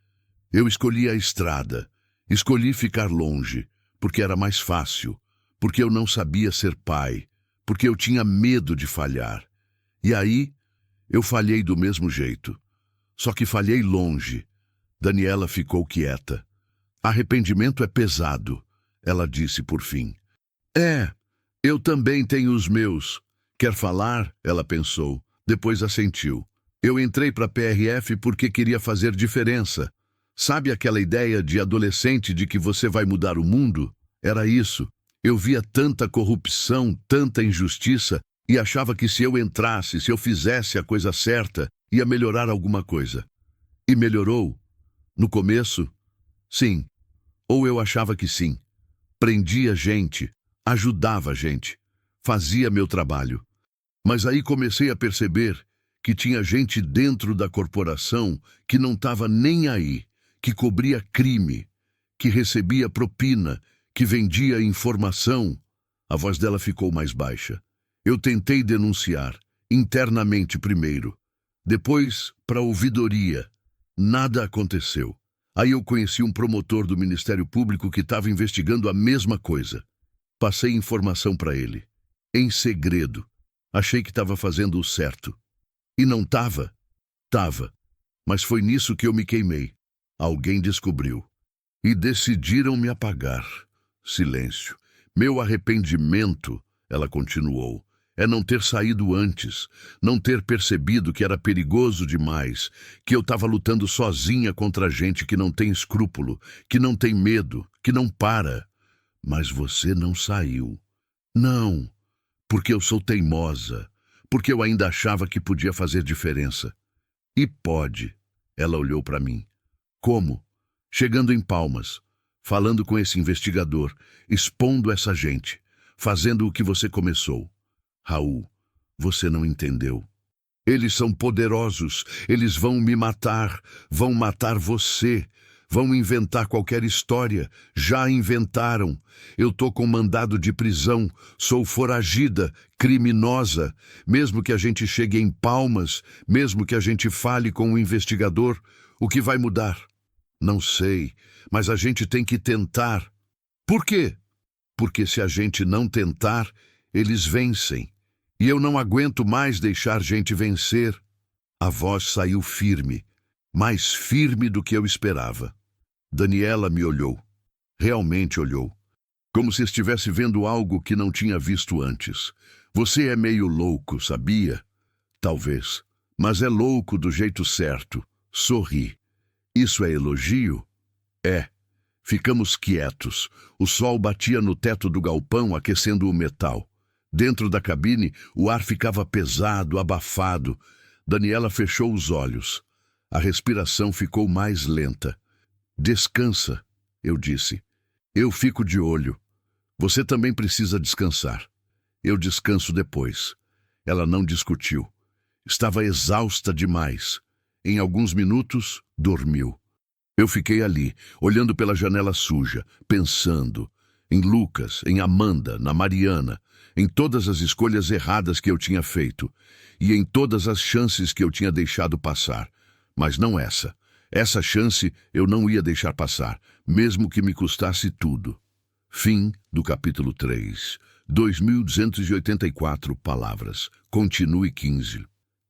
Eu escolhi a estrada. Escolhi ficar longe, porque era mais fácil. Porque eu não sabia ser pai. Porque eu tinha medo de falhar. E aí, eu falhei do mesmo jeito. Só que falhei longe. Daniela ficou quieta. Arrependimento é pesado, ela disse por fim. É, eu também tenho os meus. Quer falar? Ela pensou. Depois assentiu. Eu entrei para a PRF porque queria fazer diferença. Sabe aquela ideia de adolescente de que você vai mudar o mundo? Era isso. Eu via tanta corrupção, tanta injustiça, e achava que se eu entrasse, se eu fizesse a coisa certa, ia melhorar alguma coisa. E melhorou? No começo? Sim. Ou eu achava que sim. Prendia gente, ajudava gente, fazia meu trabalho. Mas aí comecei a perceber que tinha gente dentro da corporação que não estava nem aí, que cobria crime, que recebia propina, que vendia informação. A voz dela ficou mais baixa. Eu tentei denunciar, internamente primeiro. Depois, para a ouvidoria. Nada aconteceu. Aí eu conheci um promotor do Ministério Público que estava investigando a mesma coisa. Passei informação para ele. Em segredo. Achei que estava fazendo o certo. E não estava? Tava. Mas foi nisso que eu me queimei. Alguém descobriu. E decidiram me apagar. Silêncio. Meu arrependimento, ela continuou, é não ter saído antes, não ter percebido que era perigoso demais, que eu estava lutando sozinha contra gente que não tem escrúpulo, que não tem medo, que não para. Mas você não saiu. Não, porque eu sou teimosa, porque eu ainda achava que podia fazer diferença. E pode, ela olhou para mim. Como? Chegando em Palmas, falando com esse investigador, expondo essa gente, fazendo o que você começou. Raul, você não entendeu. Eles são poderosos, eles vão me matar, vão matar você, vão inventar qualquer história, já inventaram. Eu tô com mandado de prisão, sou foragida, criminosa. Mesmo que a gente chegue em Palmas, mesmo que a gente fale com o investigador, o que vai mudar? Não sei, mas a gente tem que tentar. Por quê? Porque se a gente não tentar, eles vencem. E eu não aguento mais deixar gente vencer. A voz saiu firme, mais firme do que eu esperava. Daniela me olhou. Realmente olhou. Como se estivesse vendo algo que não tinha visto antes. Você é meio louco, sabia? Talvez. Mas é louco do jeito certo. Sorri. Isso é elogio? É. Ficamos quietos. O sol batia no teto do galpão, aquecendo o metal. Dentro da cabine, o ar ficava pesado, abafado. Daniela fechou os olhos. A respiração ficou mais lenta. Descansa, eu disse. Eu fico de olho. Você também precisa descansar. Eu descanso depois. Ela não discutiu. Estava exausta demais. Em alguns minutos, dormiu. Eu fiquei ali, olhando pela janela suja, pensando. em Lucas, em Amanda, na Mariana, em todas as escolhas erradas que eu tinha feito e em todas as chances que eu tinha deixado passar. Mas não essa. Essa chance eu não ia deixar passar, mesmo que me custasse tudo. Fim do capítulo 3. 2.284 palavras. Continue 15.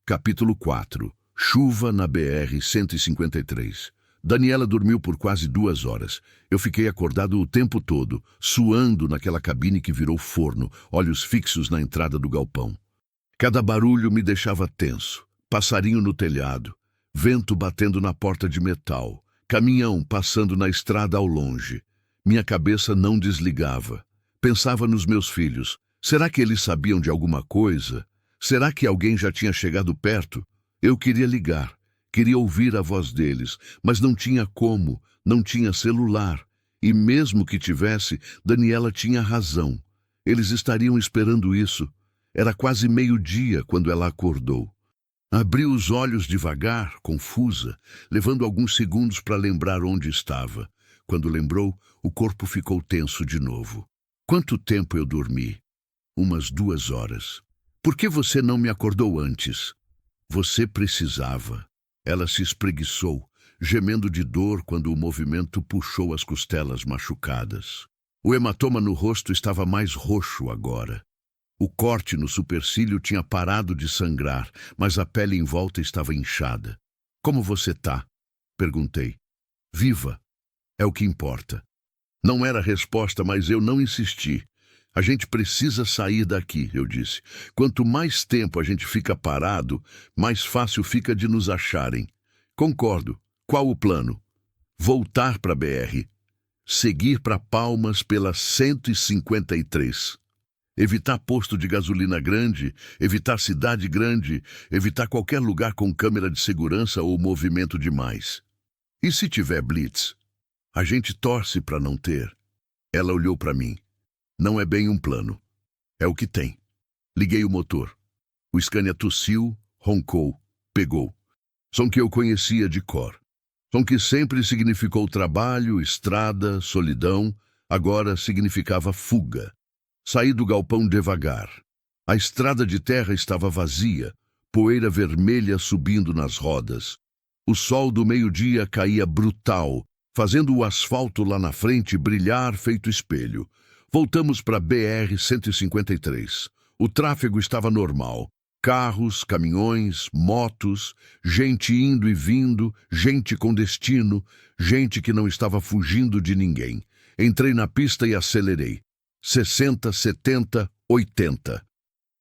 Capítulo 4. Chuva na BR-153. Daniela dormiu por quase 2 horas. Eu fiquei acordado o tempo todo, suando naquela cabine que virou forno, olhos fixos na entrada do galpão. Cada barulho me deixava tenso. Passarinho no telhado, vento batendo na porta de metal, caminhão passando na estrada ao longe. Minha cabeça não desligava. Pensava nos meus filhos. Será que eles sabiam de alguma coisa? Será que alguém já tinha chegado perto? Eu queria ligar. Queria ouvir a voz deles, mas não tinha como, não tinha celular. E mesmo que tivesse, Daniela tinha razão. Eles estariam esperando isso. Era quase meio-dia quando ela acordou. Abriu os olhos devagar, confusa, levando alguns segundos para lembrar onde estava. Quando lembrou, o corpo ficou tenso de novo. Quanto tempo eu dormi? Umas 2 horas. Por que você não me acordou antes? Você precisava. Ela se espreguiçou, gemendo de dor quando o movimento puxou as costelas machucadas. O hematoma no rosto estava mais roxo agora. O corte no supercílio tinha parado de sangrar, mas a pele em volta estava inchada. Como você tá? Perguntei. Viva. É o que importa. Não era a resposta, mas eu não insisti. A gente precisa sair daqui, eu disse. Quanto mais tempo a gente fica parado, mais fácil fica de nos acharem. Concordo. Qual o plano? Voltar para a BR. Seguir para Palmas pela 153. Evitar posto de gasolina grande, evitar cidade grande, evitar qualquer lugar com câmera de segurança ou movimento demais. E se tiver blitz? A gente torce para não ter. Ela olhou para mim. Não é bem um plano. É o que tem. Liguei o motor. O Scania tossiu, roncou, pegou. Som que eu conhecia de cor. Som que sempre significou trabalho, estrada, solidão, agora significava fuga. Saí do galpão devagar. A estrada de terra estava vazia, poeira vermelha subindo nas rodas. O sol do meio-dia caía brutal, fazendo o asfalto lá na frente brilhar feito espelho. Voltamos para a BR-153. O tráfego estava normal. Carros, caminhões, motos, gente indo e vindo, gente com destino, gente que não estava fugindo de ninguém. Entrei na pista e acelerei. 60, 70, 80.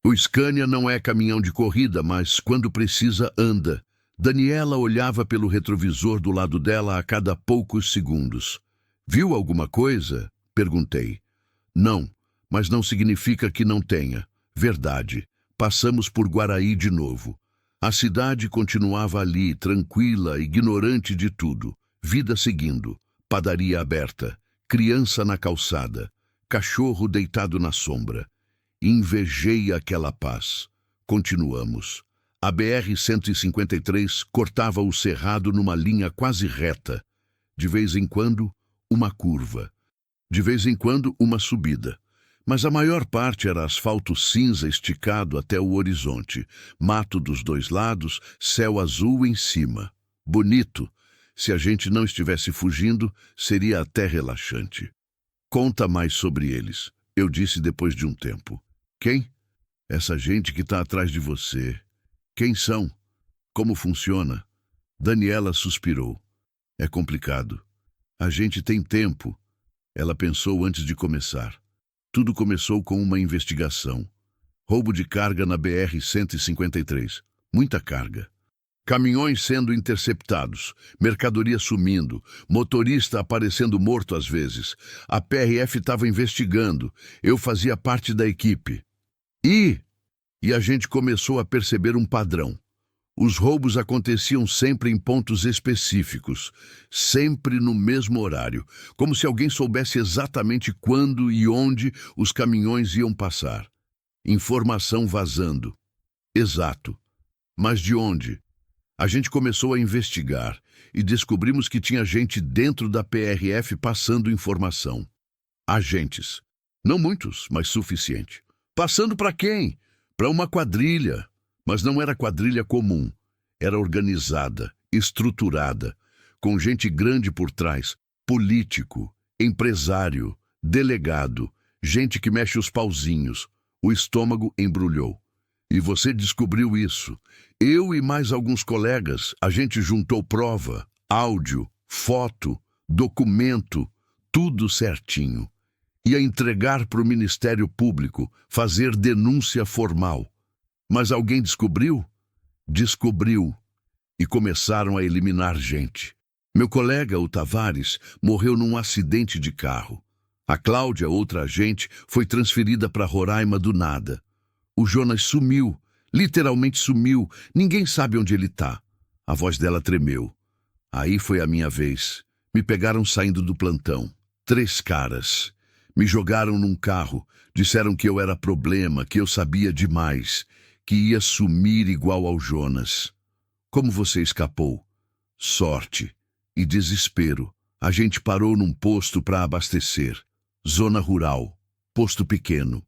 O Scania não é caminhão de corrida, mas quando precisa, anda. Daniela olhava pelo retrovisor do lado dela a cada poucos segundos. Viu alguma coisa? Perguntei. Não, mas não significa que não tenha. Verdade. Passamos por Guaraí de novo. A cidade continuava ali, tranquila, ignorante de tudo. Vida seguindo. Padaria aberta. Criança na calçada. Cachorro deitado na sombra. Invejei aquela paz. Continuamos. A BR-153 cortava o cerrado numa linha quase reta. De vez em quando, uma curva. De vez em quando, uma subida. Mas a maior parte era asfalto cinza esticado até o horizonte. Mato dos 2 lados, céu azul em cima. Bonito. Se a gente não estivesse fugindo, seria até relaxante. Conta mais sobre eles, eu disse depois de um tempo. Quem? Essa gente que está atrás de você. Quem são? Como funciona? Daniela suspirou. É complicado. A gente tem tempo. Ela pensou antes de começar. Tudo começou com uma investigação. Roubo de carga na BR-153. Muita carga. Caminhões sendo interceptados, mercadoria sumindo, motorista aparecendo morto às vezes. A PRF estava investigando. Eu fazia parte da equipe. E a gente começou a perceber um padrão. Os roubos aconteciam sempre em pontos específicos, sempre no mesmo horário, como se alguém soubesse exatamente quando e onde os caminhões iam passar. Informação vazando. Exato. Mas de onde? A gente começou a investigar e descobrimos que tinha gente dentro da PRF passando informação. agentes. Não muitos, mas suficiente. Passando para quem? Para uma quadrilha. Mas não era quadrilha comum. Era organizada, estruturada, com gente grande por trás, político, empresário, delegado, gente que mexe os pauzinhos. O estômago embrulhou. E você descobriu isso. Eu e mais alguns colegas, a gente juntou prova, áudio, foto, documento, tudo certinho. Ia entregar para o Ministério Público, fazer denúncia formal. Mas alguém descobriu? Descobriu. E começaram a eliminar gente. Meu colega, o Tavares, morreu num acidente de carro. A Cláudia, outra agente, foi transferida para Roraima do nada. O Jonas sumiu, literalmente sumiu. Ninguém sabe onde ele está. A voz dela tremeu. Aí foi a minha vez. Me pegaram saindo do plantão. 3 caras. Me jogaram num carro. Disseram que eu era problema, que eu sabia demais, que ia sumir igual ao Jonas. Como você escapou? Sorte e desespero. A gente parou num posto para abastecer. Zona rural. Posto pequeno.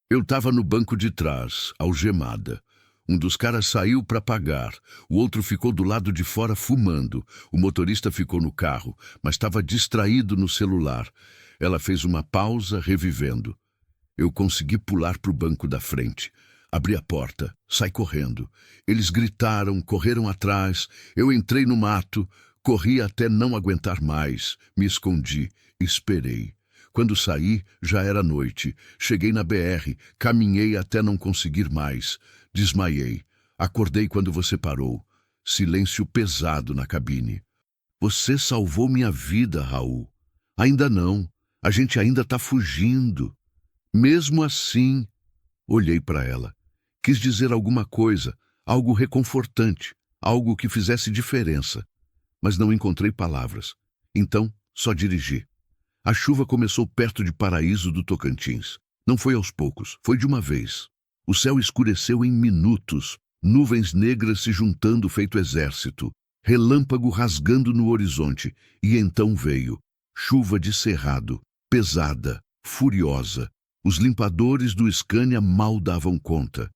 Eu estava no banco de trás, algemada. Um dos caras saiu para pagar. O outro ficou do lado de fora fumando. O motorista ficou no carro, mas estava distraído no celular. Ela fez uma pausa, revivendo. Eu consegui pular para o banco da frente. Abri a porta, saí correndo. Eles gritaram, correram atrás. Eu entrei no mato, corri até não aguentar mais. Me escondi, esperei. Quando saí, já era noite. Cheguei na BR, caminhei até não conseguir mais. Desmaiei. Acordei quando você parou. Silêncio pesado na cabine. Você salvou minha vida, Raul. Ainda não. A gente ainda está fugindo. Mesmo assim, olhei para ela. Quis dizer alguma coisa, algo reconfortante, algo que fizesse diferença. Mas não encontrei palavras. Então, só dirigi. A chuva começou perto de Paraíso do Tocantins. Não foi aos poucos, foi de uma vez. O céu escureceu em minutos, nuvens negras se juntando feito exército, relâmpago rasgando no horizonte, e então veio chuva de cerrado, pesada, furiosa. Os limpadores do Scania mal davam conta.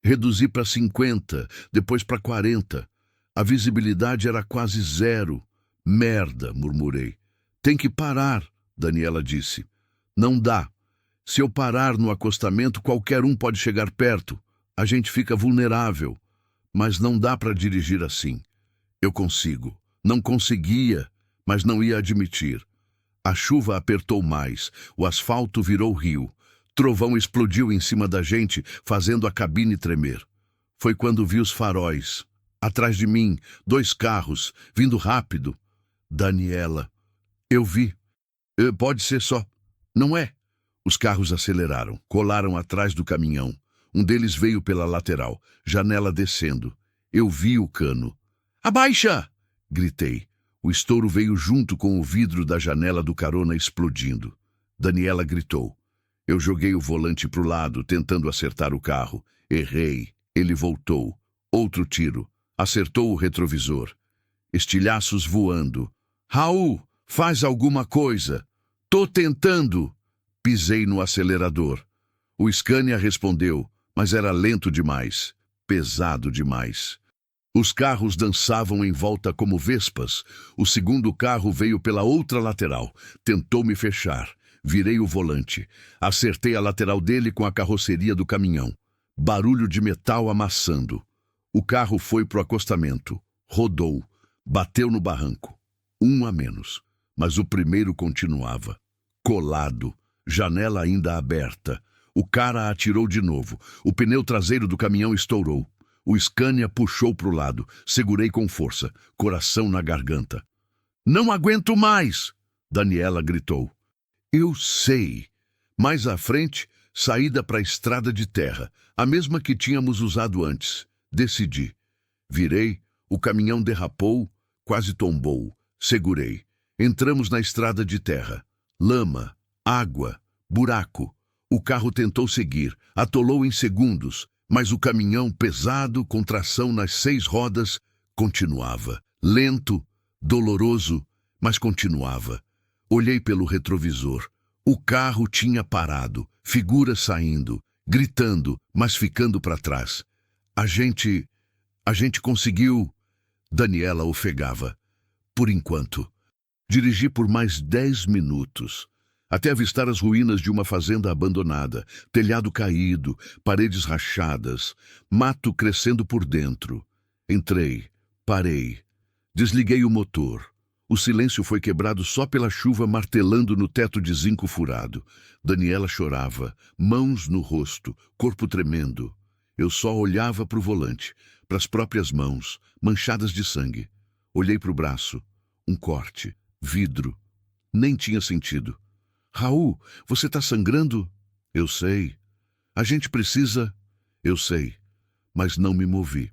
Reduzi para 50, depois para 40. A visibilidade era quase zero. Merda, murmurei. Tem que parar, Daniela disse. Não dá. Se eu parar no acostamento, qualquer um pode chegar perto. A gente fica vulnerável. Mas não dá para dirigir assim. Eu consigo. Não conseguia, mas não ia admitir. A chuva apertou mais. O asfalto virou rio. Trovão explodiu em cima da gente, fazendo a cabine tremer. Foi quando vi os faróis. Atrás de mim, 2 carros, vindo rápido. Daniela. Eu vi. Pode ser só. Não é? Os carros aceleraram, colaram atrás do caminhão. Um deles veio pela lateral, janela descendo. Eu vi o cano. Abaixa! Gritei. O estouro veio junto com o vidro da janela do carona explodindo. Daniela gritou. Eu joguei o volante para o lado, tentando acertar o carro. Errei. Ele voltou. Outro tiro. Acertou o retrovisor. Estilhaços voando. Raul, faz alguma coisa. Tô tentando. Pisei no acelerador. O Scania respondeu, mas era lento demais, pesado demais. Os carros dançavam em volta como vespas. O segundo carro veio pela outra lateral. Tentou me fechar. Virei o volante. Acertei a lateral dele com a carroceria do caminhão. Barulho de metal amassando. O carro foi pro acostamento. Rodou. Bateu no barranco. 1 a menos. Mas o primeiro continuava. Colado. Janela ainda aberta. O cara atirou de novo. O pneu traseiro do caminhão estourou. O Scania puxou pro lado. Segurei com força. Coração na garganta. Não aguento mais! Daniela gritou. Eu sei. Mais à frente, saída para a estrada de terra. A mesma que tínhamos usado antes. Decidi. Virei. O caminhão derrapou. Quase tombou. Segurei. Entramos na estrada de terra. Lama. Água, buraco. O carro tentou seguir, atolou em segundos, mas o caminhão pesado, com tração nas 6 rodas, continuava. Lento, doloroso, mas continuava. Olhei pelo retrovisor. O carro tinha parado, figuras saindo, gritando, mas ficando para trás. A gente conseguiu. Daniela ofegava. Por enquanto. Dirigi por mais 10 minutos, até avistar as ruínas de uma fazenda abandonada, telhado caído, paredes rachadas, mato crescendo por dentro. Entrei, parei, desliguei o motor. O silêncio foi quebrado só pela chuva martelando no teto de zinco furado. Daniela chorava, mãos no rosto, corpo tremendo. Eu só olhava para o volante, para as próprias mãos, manchadas de sangue. Olhei para o braço, um corte. Vidro. Nem tinha sentido. Raul, você está sangrando? Eu sei. A gente precisa... Eu sei. Mas não me movi.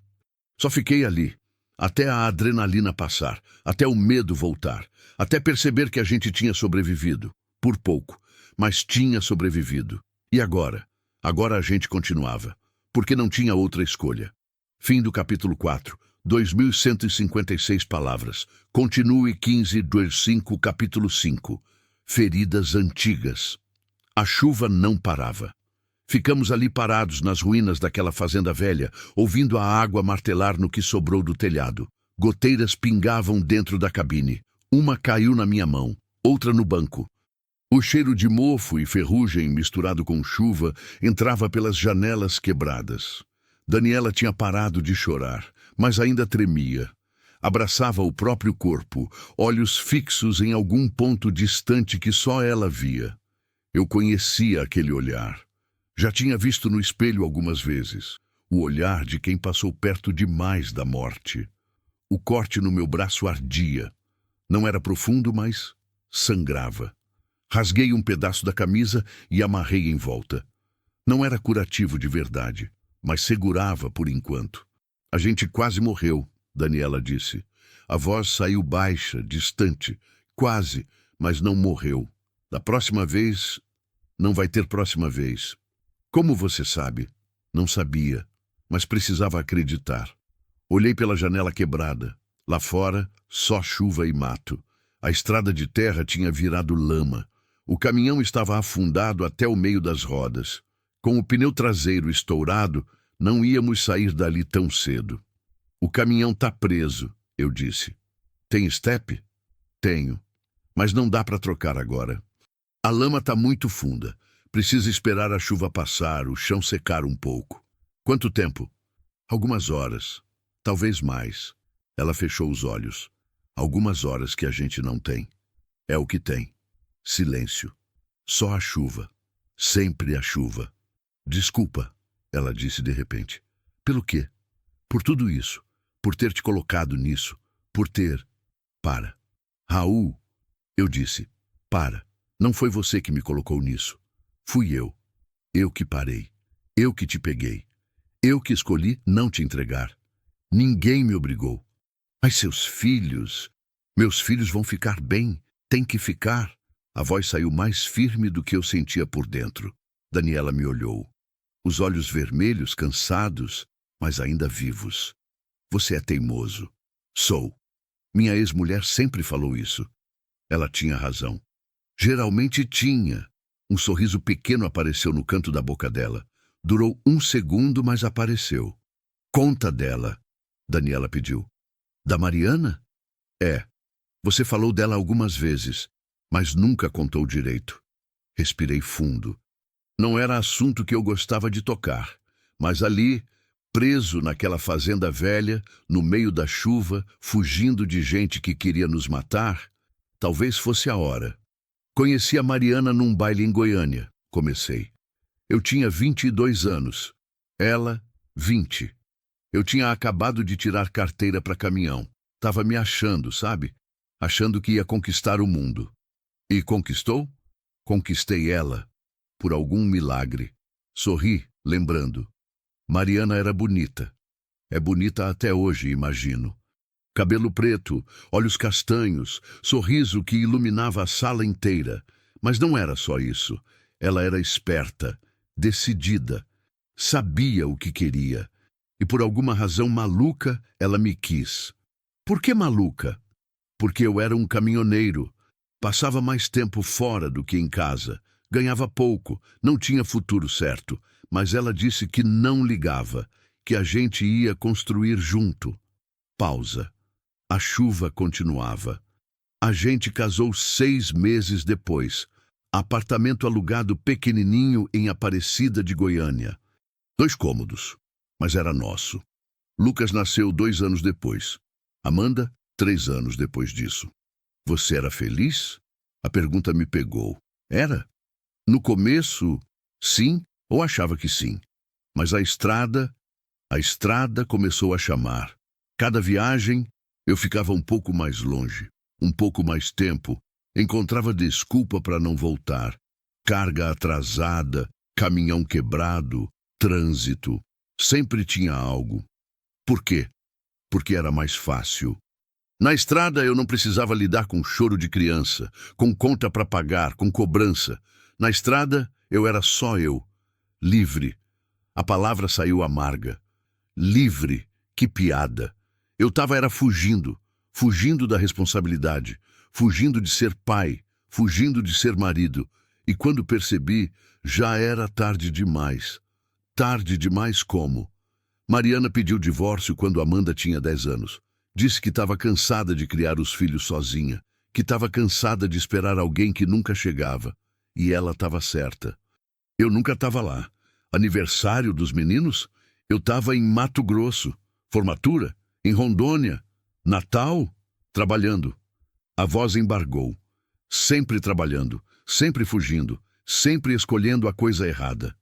Só fiquei ali. Até a adrenalina passar. Até o medo voltar. Até perceber que a gente tinha sobrevivido. Por pouco. Mas tinha sobrevivido. E agora? Agora a gente continuava. Porque não tinha outra escolha. Fim do capítulo 4. 2.156 palavras. Continue 15/5, capítulo 5. Feridas antigas. A chuva não parava. Ficamos ali parados nas ruínas daquela fazenda velha, ouvindo a água martelar no que sobrou do telhado. Goteiras pingavam dentro da cabine. Uma caiu na minha mão, outra no banco. O cheiro de mofo e ferrugem misturado com chuva entrava pelas janelas quebradas. Daniela tinha parado de chorar, mas ainda tremia. Abraçava o próprio corpo, olhos fixos em algum ponto distante que só ela via. Eu conhecia aquele olhar. Já tinha visto no espelho algumas vezes. O olhar de quem passou perto demais da morte. O corte no meu braço ardia. Não era profundo, mas sangrava. Rasguei um pedaço da camisa e amarrei em volta. Não era curativo de verdade, mas segurava por enquanto. A gente quase morreu, Daniela disse. A voz saiu baixa, distante. Quase, mas não morreu. Da próxima vez, não vai ter próxima vez. Como você sabe? Não sabia, mas precisava acreditar. Olhei pela janela quebrada. Lá fora, só chuva e mato. A estrada de terra tinha virado lama. O caminhão estava afundado até o meio das rodas. Com o pneu traseiro estourado, não íamos sair dali tão cedo. O caminhão tá preso, eu disse. Tem estepe? Tenho. Mas não dá para trocar agora. A lama tá muito funda. Precisa esperar a chuva passar, o chão secar um pouco. Quanto tempo? Algumas horas. Talvez mais. Ela fechou os olhos. Algumas horas que a gente não tem. É o que tem. Silêncio. Só a chuva. Sempre a chuva. Desculpa, ela disse de repente. Pelo quê? Por tudo isso. Por ter te colocado nisso. Por ter... Para. Raul, eu disse. Para. Não foi você que me colocou nisso. Fui eu. Eu que parei. Eu que te peguei. Eu que escolhi não te entregar. Ninguém me obrigou. Mas seus filhos... Meus filhos vão ficar bem. Tem que ficar. A voz saiu mais firme do que eu sentia por dentro. Daniela me olhou. Os olhos vermelhos, cansados, mas ainda vivos. Você é teimoso. Sou. Minha ex-mulher sempre falou isso. Ela tinha razão. Geralmente tinha. Um sorriso pequeno apareceu no canto da boca dela. Durou 1 segundo, mas apareceu. Conta dela, Daniela pediu. Da Mariana? É. Você falou dela algumas vezes, mas nunca contou direito. Respirei fundo. Não era assunto que eu gostava de tocar, mas ali, preso naquela fazenda velha, no meio da chuva, fugindo de gente que queria nos matar, talvez fosse a hora. Conheci a Mariana num baile em Goiânia, comecei. Eu tinha 22 anos. Ela, 20. Eu tinha acabado de tirar carteira para caminhão. Tava me achando, sabe? Achando que ia conquistar o mundo. E conquistou? Conquistei ela. Por algum milagre. Sorri, lembrando. Mariana era bonita. É bonita até hoje, imagino. Cabelo preto, olhos castanhos, sorriso que iluminava a sala inteira. Mas não era só isso. Ela era esperta, decidida, sabia o que queria. E por alguma razão maluca, ela me quis. Por que maluca? Porque eu era um caminhoneiro. Passava mais tempo fora do que em casa. Ganhava pouco, não tinha futuro certo, mas ela disse que não ligava, que a gente ia construir junto. Pausa. A chuva continuava. A gente casou 6 meses depois. Apartamento alugado pequenininho em Aparecida de Goiânia. 2 cômodos, mas era nosso. Lucas nasceu 2 anos depois. Amanda, 3 anos depois disso. Você era feliz? A pergunta me pegou. Era? No começo, sim, ou achava que sim. Mas a estrada começou a chamar. Cada viagem, eu ficava um pouco mais longe, um pouco mais tempo, encontrava desculpa para não voltar. Carga atrasada, caminhão quebrado, trânsito. Sempre tinha algo. Por quê? Porque era mais fácil. Na estrada eu não precisava lidar com choro de criança, com conta para pagar, com cobrança. Na estrada eu era só eu, livre. A palavra saiu amarga. Livre, que piada. Eu era fugindo, fugindo da responsabilidade, fugindo de ser pai, fugindo de ser marido. E quando percebi, já era tarde demais. Tarde demais como? Mariana pediu divórcio quando Amanda tinha 10 anos. Disse que estava cansada de criar os filhos sozinha, que estava cansada de esperar alguém que nunca chegava. E ela estava certa. Eu nunca estava lá. Aniversário dos meninos? Eu estava em Mato Grosso. Formatura? Em Rondônia. Natal? Trabalhando. A voz embargou. Sempre trabalhando, sempre fugindo, sempre escolhendo a coisa errada.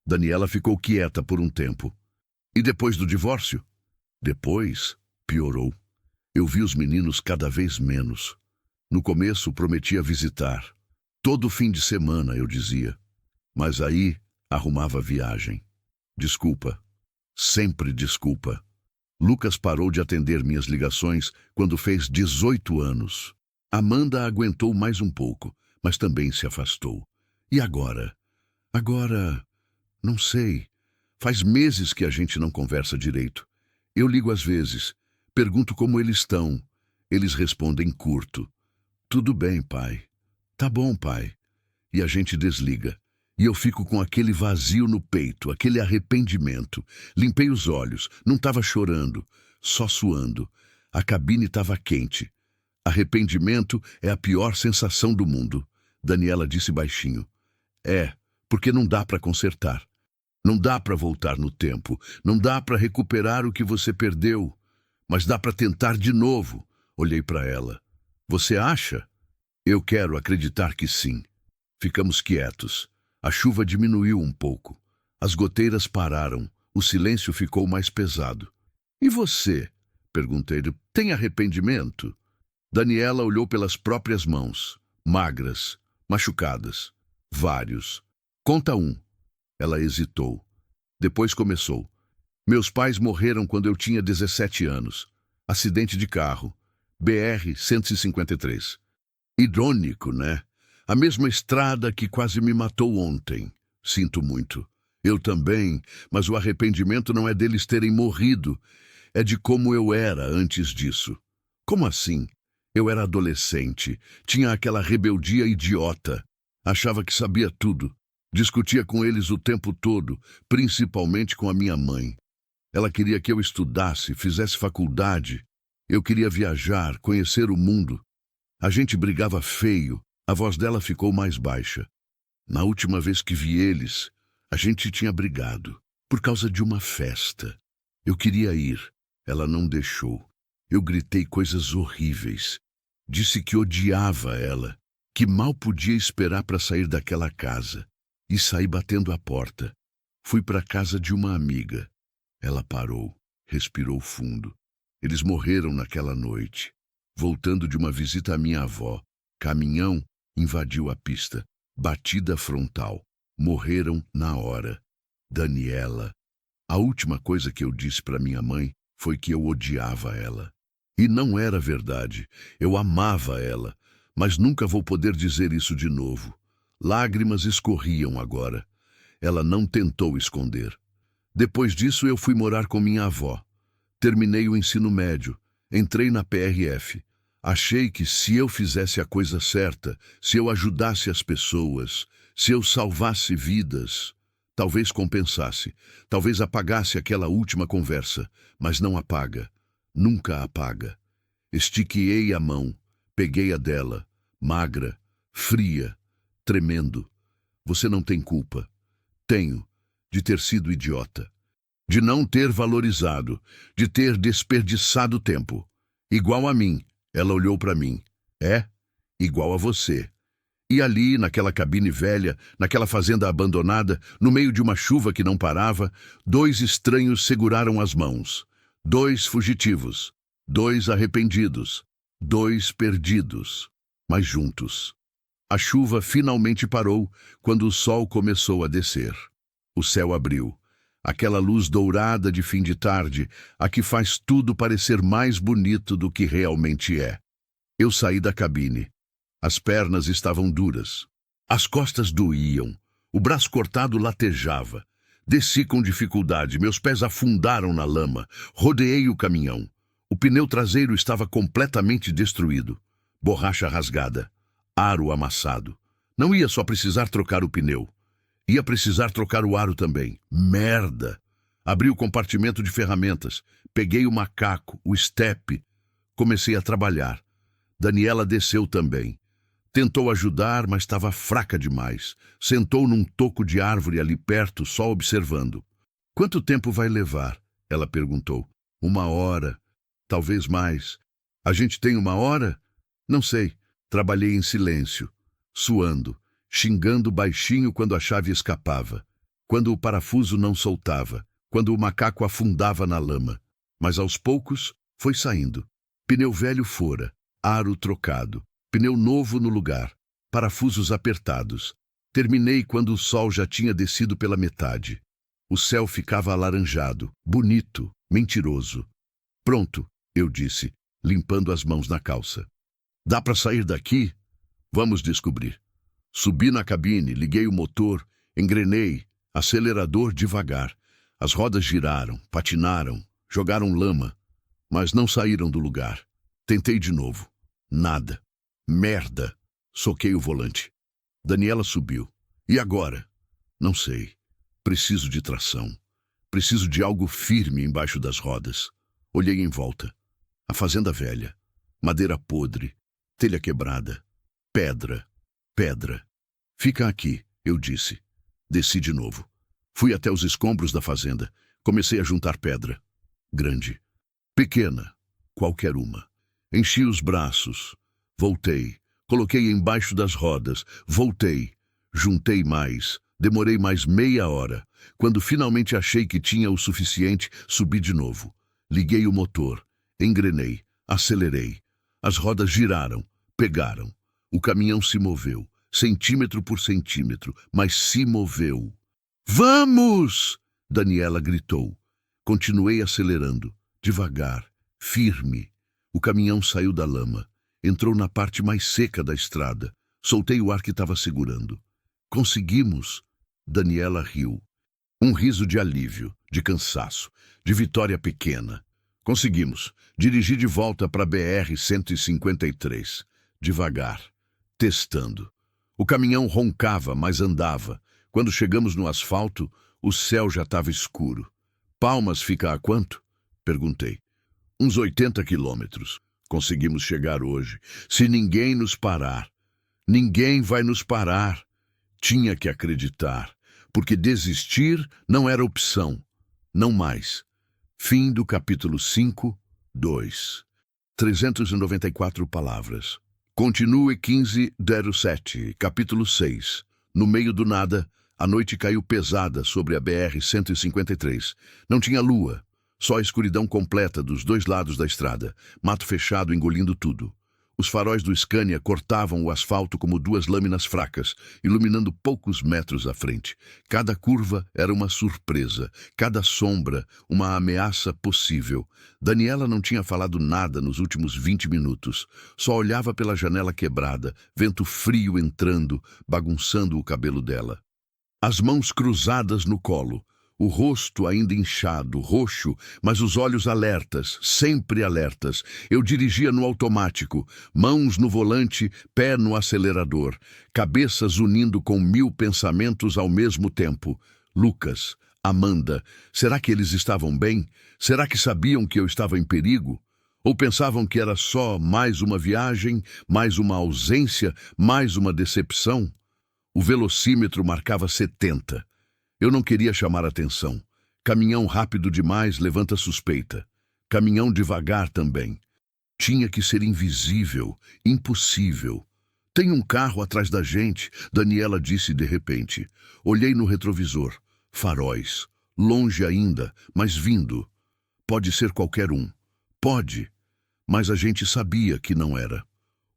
Daniela ficou quieta por um tempo. E depois do divórcio? Depois, piorou. Eu vi os meninos cada vez menos. No começo, prometia visitar. Todo fim de semana, eu dizia. Mas aí, arrumava viagem. Desculpa. Sempre desculpa. Lucas parou de atender minhas ligações quando fez 18 anos. Amanda aguentou mais um pouco, mas também se afastou. E agora? Agora, não sei. Faz meses que a gente não conversa direito. Eu ligo às vezes, pergunto como eles estão. Eles respondem curto. Tudo bem, pai. Tá bom, pai. E a gente desliga. E eu fico com aquele vazio no peito, aquele arrependimento. Limpei os olhos, não estava chorando, só suando. A cabine estava quente. Arrependimento é a pior sensação do mundo. Daniela disse baixinho. É, porque não dá para consertar. Não dá para voltar no tempo. Não dá para recuperar o que você perdeu. Mas dá para tentar de novo. Olhei para ela. Você acha? Eu quero acreditar que sim. Ficamos quietos. A chuva diminuiu um pouco. As goteiras pararam. O silêncio ficou mais pesado. E você? Perguntei. Tem arrependimento? Daniela olhou pelas próprias mãos. Magras, machucadas. Vários. Conta um. Ela hesitou. Depois começou. Meus pais morreram quando eu tinha 17 anos. Acidente de carro. BR-153. Irônico, né? A mesma estrada que quase me matou ontem. Sinto muito. Eu também, mas o arrependimento não é deles terem morrido. É de como eu era antes disso. Como assim? Eu era adolescente. Tinha aquela rebeldia idiota. Achava que sabia tudo. Discutia com eles o tempo todo, principalmente com a minha mãe. Ela queria que eu estudasse, fizesse faculdade. Eu queria viajar, conhecer o mundo. A gente brigava feio. A voz dela ficou mais baixa. Na última vez que vi eles, a gente tinha brigado. Por causa de uma festa. Eu queria ir. Ela não deixou. Eu gritei coisas horríveis. Disse que odiava ela. Que mal podia esperar para sair daquela casa. E saí batendo a porta. Fui para a casa de uma amiga. Ela parou. Respirou fundo. Eles morreram naquela noite. Voltando de uma visita à minha avó. Caminhão invadiu a pista. Batida frontal. Morreram na hora. Daniela. A última coisa que eu disse para minha mãe foi que eu odiava ela. E não era verdade. Eu amava ela. Mas nunca vou poder dizer isso de novo. Lágrimas escorriam agora. Ela não tentou esconder. Depois disso eu fui morar com minha avó. Terminei o ensino médio. Entrei na PRF. Achei que se eu fizesse a coisa certa, se eu ajudasse as pessoas, Se eu salvasse vidas, talvez compensasse, talvez apagasse aquela última conversa, mas não apaga, nunca apaga. Estiquei a mão, peguei a dela, magra, fria, tremendo. Você não tem culpa. Tenho, de ter sido idiota, de não ter valorizado, de ter desperdiçado tempo. Igual a mim, ela olhou para mim. É, igual a você. E ali, naquela cabine velha, naquela fazenda abandonada, no meio de uma chuva que não parava, dois estranhos seguraram as mãos. Dois fugitivos, dois arrependidos, dois perdidos, mas juntos. A chuva finalmente parou quando o sol começou a descer. O céu abriu. Aquela luz dourada de fim de tarde, a que faz tudo parecer mais bonito do que realmente é. Eu saí da cabine. As pernas estavam duras. As costas doíam. O braço cortado latejava. Desci com dificuldade. Meus pés afundaram na lama. Rodeei o caminhão. O pneu traseiro estava completamente destruído. Borracha rasgada. Aro amassado. Não ia só precisar trocar o pneu. Ia precisar trocar o aro também. Merda! Abri o compartimento de ferramentas. Peguei o macaco, o estepe. Comecei a trabalhar. Daniela desceu também. Tentou ajudar, mas estava fraca demais. Sentou num toco de árvore ali perto, só observando. Quanto tempo vai levar? Ela perguntou. 1 hora. Talvez mais. A gente tem 1 hora? Não sei. Trabalhei em silêncio, suando, xingando baixinho quando a chave escapava, quando o parafuso não soltava, quando o macaco afundava na lama. Mas aos poucos foi saindo. Pneu velho fora, aro trocado, pneu novo no lugar, parafusos apertados. Terminei quando o sol já tinha descido pela metade. O céu ficava alaranjado, bonito, mentiroso. Pronto, eu disse, limpando as mãos na calça. Dá para sair daqui? Vamos descobrir. Subi na cabine, liguei o motor, engrenei, acelerador devagar. As rodas giraram, patinaram, jogaram lama, mas não saíram do lugar. Tentei de novo. Nada. Merda. Soquei o volante. Daniela subiu. E agora? Não sei. Preciso de tração. Preciso de algo firme embaixo das rodas. Olhei em volta. A fazenda velha. Madeira podre. Telha quebrada. Pedra. Pedra. Fica aqui, eu disse. Desci de novo. Fui até os escombros da fazenda. Comecei a juntar pedra. Grande. Pequena. Qualquer uma. Enchi os braços. Voltei. Coloquei embaixo das rodas. Voltei. Juntei mais. Demorei mais meia hora. Quando finalmente achei que tinha o suficiente, subi de novo. Liguei o motor. Engrenei. Acelerei. As rodas giraram, pegaram. O caminhão se moveu, centímetro por centímetro, mas se moveu. Vamos! Daniela gritou. Continuei acelerando, devagar, firme. O caminhão saiu da lama, entrou na parte mais seca da estrada. Soltei o ar que estava segurando. Conseguimos! Daniela riu. Um riso de alívio, de cansaço, de vitória pequena. Conseguimos. Dirigi de volta para a BR-153. Devagar. Testando. O caminhão roncava, mas andava. Quando chegamos no asfalto, o céu já estava escuro. Palmas fica a quanto? Perguntei. Uns 80 quilômetros. Conseguimos chegar hoje. Se ninguém nos parar. Ninguém vai nos parar. Tinha que acreditar. Porque desistir não era opção. Não mais. Fim do capítulo 5, 2. 394 palavras. Continue 1507, capítulo 6. No meio do nada, a noite caiu pesada sobre a BR-153. Não tinha lua, só a escuridão completa dos dois lados da estrada, mato fechado engolindo tudo. Os faróis do Scania cortavam o asfalto como duas lâminas fracas, iluminando poucos metros à frente. Cada curva era uma surpresa, cada sombra uma ameaça possível. Daniela não tinha falado nada nos últimos 20 minutos. Só olhava pela janela quebrada, vento frio entrando, bagunçando o cabelo dela. As mãos cruzadas no colo, O rosto ainda inchado, roxo, mas os olhos alertas, sempre alertas. Eu dirigia no automático, mãos no volante, pé no acelerador, cabeças unindo com 1000 pensamentos ao mesmo tempo. Lucas, Amanda, será que eles estavam bem? Será que sabiam que eu estava em perigo? Ou pensavam que era só mais uma viagem, mais uma ausência, mais uma decepção? O velocímetro marcava 70. Eu não queria chamar atenção. Caminhão rápido demais levanta suspeita. Caminhão devagar também. Tinha que ser invisível, impossível. Tem um carro atrás da gente, Daniela disse de repente. Olhei no retrovisor. Faróis. Longe ainda, mas vindo. Pode ser qualquer um. Pode. Mas a gente sabia que não era.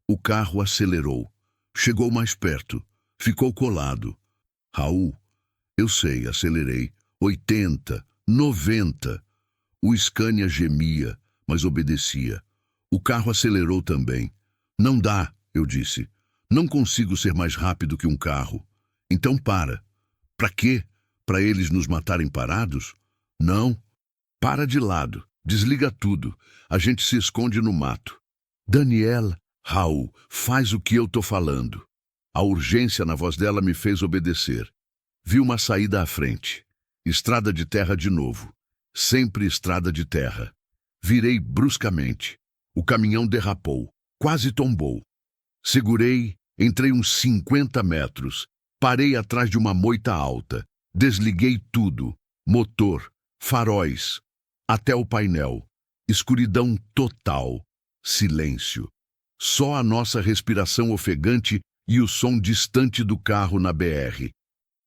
O carro acelerou. Chegou mais perto. Ficou colado. Raul. Eu sei, acelerei. 80, 90. O Scania gemia, mas obedecia. O carro acelerou também. Não dá, eu disse. Não consigo ser mais rápido que um carro. Então para. Para quê? Para eles nos matarem parados? Não. Para de lado. Desliga tudo. A gente se esconde no mato. Daniela, Raul, faz o que eu tô falando. A urgência na voz dela me fez obedecer. Vi uma saída à frente. Estrada de terra de novo. Sempre estrada de terra. Virei bruscamente. O caminhão derrapou. Quase tombou. Segurei, entrei uns 50 metros. Parei atrás de uma moita alta. Desliguei tudo. Motor, faróis, até o painel. Escuridão total. Silêncio. Só a nossa respiração ofegante e o som distante do carro na BR.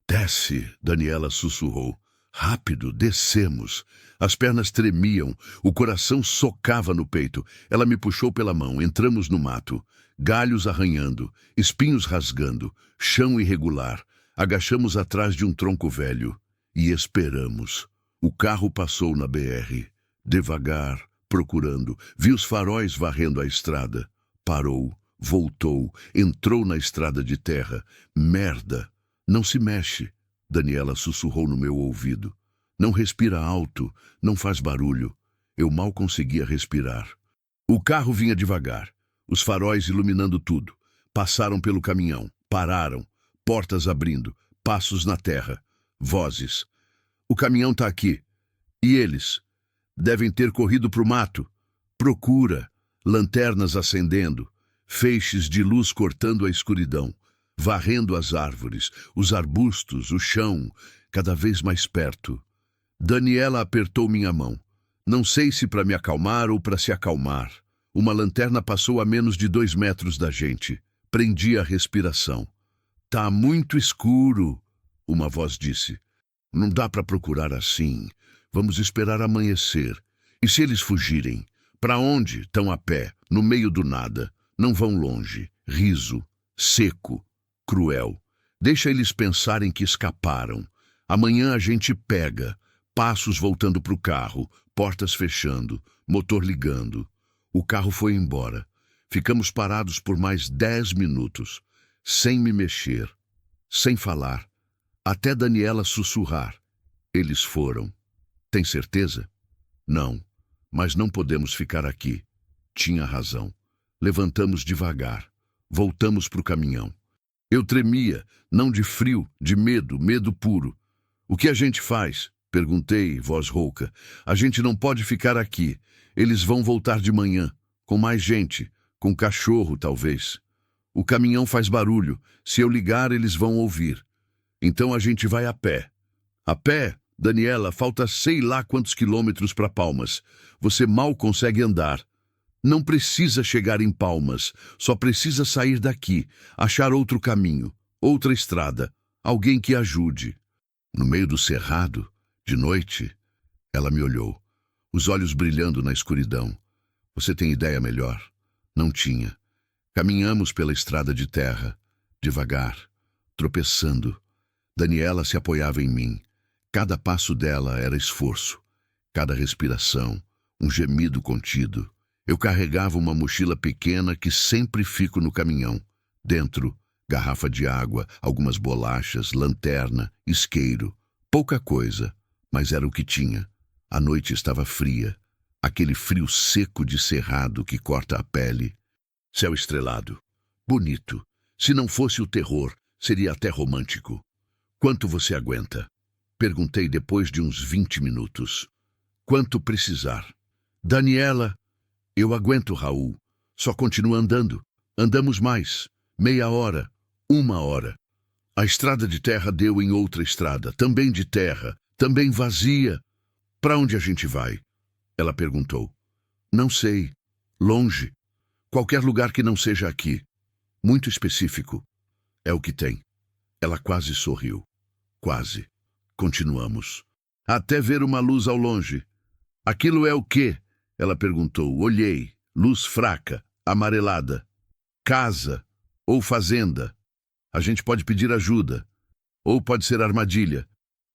Desce, Daniela sussurrou. Rápido, descemos. As pernas tremiam, o coração socava no peito. Ela me puxou pela mão, entramos no mato. Galhos arranhando, espinhos rasgando, chão irregular. Agachamos atrás de um tronco velho e esperamos. O carro passou na BR, devagar, procurando. Vi os faróis varrendo a estrada. Parou, voltou, entrou na estrada de terra. Merda! Não se mexe, Daniela sussurrou no meu ouvido. Não respira alto, não faz barulho. Eu mal conseguia respirar. O carro vinha devagar, os faróis iluminando tudo. Passaram pelo caminhão, pararam, portas abrindo, passos na terra, vozes. O caminhão tá aqui. E eles? Devem ter corrido pro mato. Procura, lanternas acendendo, feixes de luz cortando a escuridão. Varrendo as árvores, os arbustos, o chão, cada vez mais perto. Daniela apertou minha mão. Não sei se para me acalmar ou para se acalmar. Uma lanterna passou a menos de 2 metros da gente. Prendi a respiração. Tá muito escuro, uma voz disse. Não dá para procurar assim. Vamos esperar amanhecer. E se eles fugirem? Para onde? Tão a pé, no meio do nada. Não vão longe. Riso. Seco. Cruel. Deixa eles pensarem que escaparam. Amanhã a gente pega. Passos voltando para o carro, portas fechando, motor ligando. O carro foi embora. Ficamos parados por mais 10 minutos, sem me mexer, sem falar, até Daniela sussurrar. Eles foram. Tem certeza? Não, mas não podemos ficar aqui. Tinha razão. Levantamos devagar. Voltamos para o caminhão. Eu tremia, não de frio, de medo, medo puro. O que a gente faz? Perguntei, voz rouca. A gente não pode ficar aqui. Eles vão voltar de manhã, com mais gente, com cachorro, talvez. O caminhão faz barulho. Se eu ligar, eles vão ouvir. Então a gente vai a pé. A pé? Daniela, falta sei lá quantos quilômetros para Palmas. Você mal consegue andar. Não precisa chegar em Palmas, só precisa sair daqui, achar outro caminho, outra estrada, alguém que ajude. No meio do cerrado, de noite, ela me olhou, os olhos brilhando na escuridão. Você tem ideia melhor? Não tinha. Caminhamos pela estrada de terra, devagar, tropeçando. Daniela se apoiava em mim. Cada passo dela era esforço, cada respiração, um gemido contido. Eu carregava uma mochila pequena que sempre fico no caminhão. Dentro, garrafa de água, algumas bolachas, lanterna, isqueiro. Pouca coisa, Mas era o que tinha. A noite estava fria. Aquele frio seco de cerrado que corta a pele. Céu estrelado. Bonito. Se não fosse o terror, seria até romântico. Quanto você aguenta? Perguntei depois de uns 20 minutos. Quanto precisar. Daniela, eu aguento, Raul. Só continua andando. Andamos mais. Meia hora. 1 hora. A estrada de terra deu em outra estrada, também de terra, também vazia. Para onde a gente vai? Ela perguntou. Não sei. Longe. Qualquer lugar que não seja aqui. Muito específico. É o que tem. Ela quase sorriu. Quase. Continuamos. Até ver uma luz ao longe. Aquilo é o quê? Ela perguntou. Olhei. Luz fraca, amarelada. Casa ou fazenda. A gente pode pedir ajuda. Ou pode ser armadilha.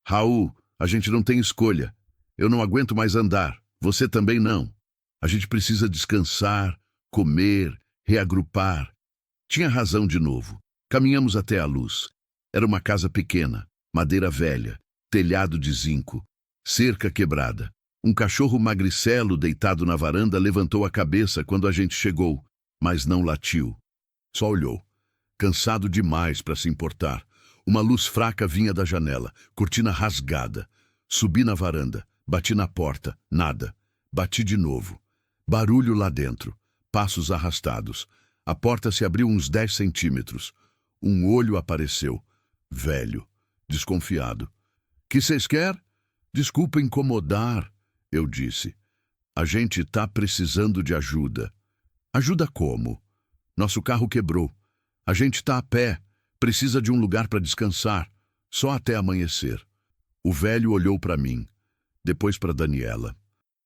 Raul, a gente não tem escolha. Eu não aguento mais andar. Você também não. A gente precisa descansar, comer, reagrupar. Tinha razão de novo. Caminhamos até a luz. Era uma casa pequena, madeira velha, telhado de zinco, cerca quebrada. Um cachorro magricelo deitado na varanda levantou a cabeça quando a gente chegou, mas não latiu. Só olhou. Cansado demais para se importar. Uma luz fraca vinha da janela, cortina rasgada. Subi na varanda, bati na porta, nada. Bati de novo. Barulho lá dentro, passos arrastados. A porta se abriu uns 10 centímetros. Um olho apareceu, velho, desconfiado. Que cês quer? Desculpa incomodar, eu disse. A gente tá precisando de ajuda. Ajuda como? Nosso carro quebrou. A gente tá a pé, precisa de um lugar para descansar, só até amanhecer. O velho olhou para mim, depois para Daniela.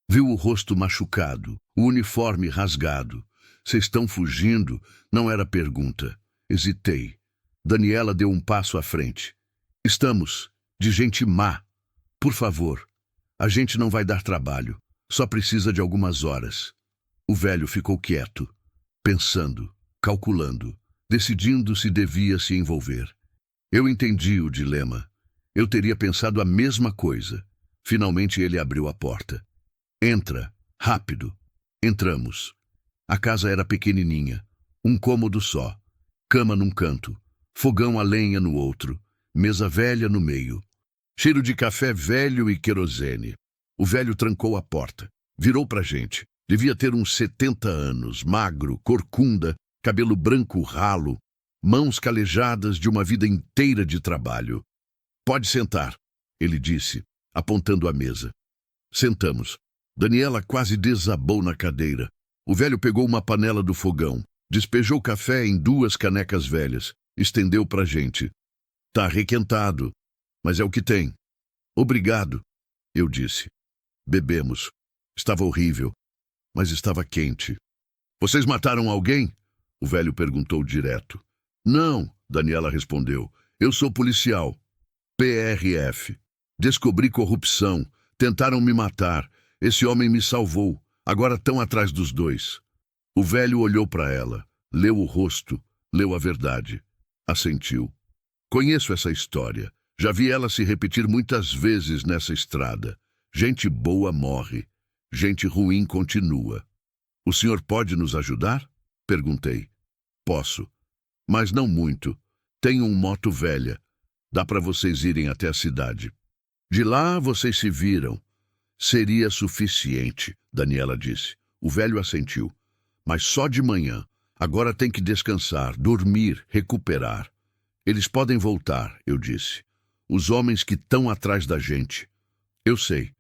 Viu o rosto machucado, o uniforme rasgado. Vocês estão fugindo? Não era pergunta. Hesitei. Daniela deu um passo à frente. Estamos, de gente má. Por favor, a gente não vai dar trabalho, só precisa de algumas horas. O velho ficou quieto, pensando, calculando, decidindo se devia se envolver. Eu entendi o dilema. Eu teria pensado a mesma coisa. Finalmente ele abriu a porta. Entra, rápido. Entramos. A casa era pequenininha, um cômodo só, cama num canto, fogão a lenha no outro, mesa velha no meio. Cheiro de café velho e querosene. O velho trancou a porta, virou pra gente. Devia ter uns 70 anos, magro, corcunda, cabelo branco ralo, mãos calejadas de uma vida inteira de trabalho. Pode sentar, ele disse, apontando a mesa. Sentamos. Daniela quase desabou na cadeira. O velho pegou uma panela do fogão, despejou café em 2 canecas velhas, estendeu pra gente. Tá requentado, mas é o que tem. Obrigado, eu disse. Bebemos. Estava horrível, mas estava quente. Vocês mataram alguém? O velho perguntou direto. Não, Daniela respondeu. Eu sou policial. PRF. Descobri corrupção. Tentaram me matar. Esse homem me salvou. Agora estão atrás dos 2. O velho olhou para ela, leu o rosto, leu a verdade. Assentiu. Conheço essa história. Já vi ela se repetir muitas vezes nessa estrada. Gente boa morre. Gente ruim continua. O senhor pode nos ajudar? Perguntei. Posso. Mas não muito. Tenho um moto velha. Dá para vocês irem até a cidade. De lá vocês se viram. Seria suficiente, Daniela disse. O velho assentiu. Mas só de manhã. Agora tem que descansar, dormir, recuperar. Eles podem voltar, eu disse. Os homens que estão atrás da gente. Eu sei.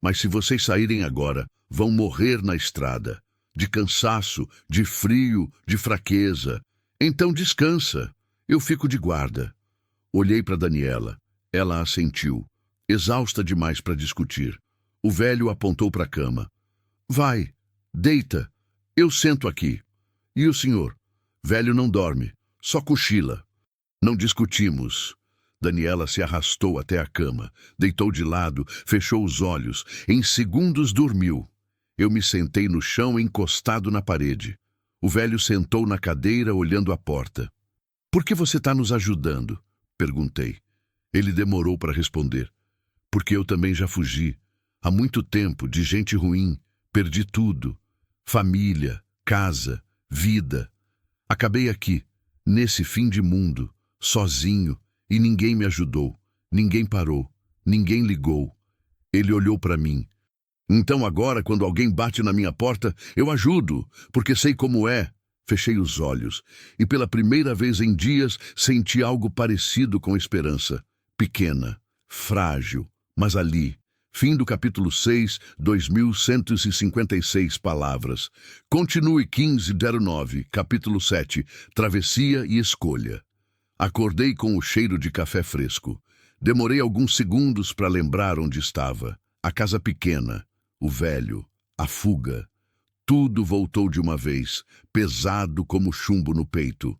Mas se vocês saírem agora, vão morrer na estrada. De cansaço, de frio, de fraqueza. Então descansa. Eu fico de guarda. Olhei para Daniela. Ela assentiu. Exausta demais para discutir. O velho apontou para a cama. Vai, deita. Eu sento aqui. E o senhor? Velho não dorme, só cochila. Não discutimos. Daniela se arrastou até a cama, deitou de lado, fechou os olhos. Em segundos dormiu. Eu me sentei no chão encostado na parede. O velho sentou na cadeira olhando a porta. Por que você está nos ajudando? Perguntei. Ele demorou para responder. porque eu também já fugi. Há muito tempo, de gente ruim, perdi tudo. Família, casa, vida. Acabei aqui, nesse fim de mundo, sozinho, e ninguém me ajudou, ninguém parou, ninguém ligou. Ele olhou para mim. Então agora, quando alguém bate na minha porta, eu ajudo, porque sei como é. Fechei os olhos, e pela primeira vez em dias senti algo parecido com esperança. Pequena, frágil, mas ali. Fim do capítulo 6, 2156 palavras. Continue 1509, capítulo 7, travessia e escolha. Acordei com o cheiro de café fresco. Demorei alguns segundos para lembrar onde estava. A casa pequena, o velho, a fuga. Tudo voltou de uma vez, pesado como chumbo no peito.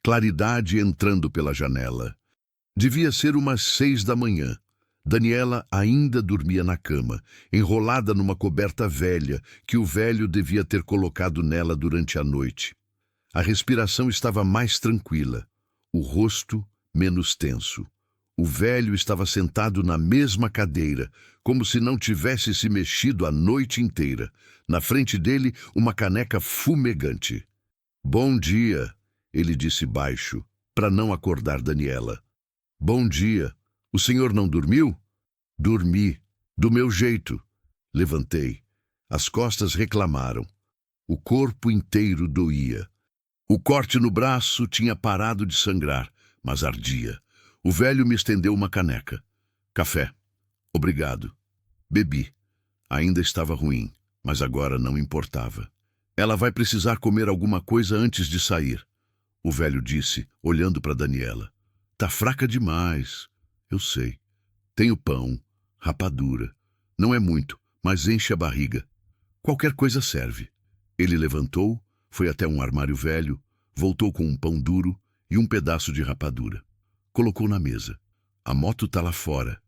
Claridade entrando pela janela. Devia ser umas 6 da manhã. Daniela ainda dormia na cama, enrolada numa coberta velha que o velho devia ter colocado nela durante a noite. A respiração estava mais tranquila, o rosto menos tenso. O velho estava sentado na mesma cadeira, como se não tivesse se mexido a noite inteira. Na frente dele, uma caneca fumegante. "Bom dia", ele disse baixo, para não acordar Daniela. "Bom dia. O senhor não dormiu?" "Dormi. Do meu jeito." Levantei. As costas reclamaram. O corpo inteiro doía. O corte no braço tinha parado de sangrar, mas ardia. O velho me estendeu uma caneca. "Café." "Obrigado." Bebi. Ainda estava ruim, mas agora não importava. "Ela vai precisar comer alguma coisa antes de sair", o velho disse, olhando para Daniela. "Tá fraca demais." "Eu sei. Tenho pão, rapadura. Não é muito, mas enche a barriga. Qualquer coisa serve." Ele levantou, foi até um armário velho, voltou com um pão duro e um pedaço de rapadura. Colocou na mesa. "A moto tá lá fora",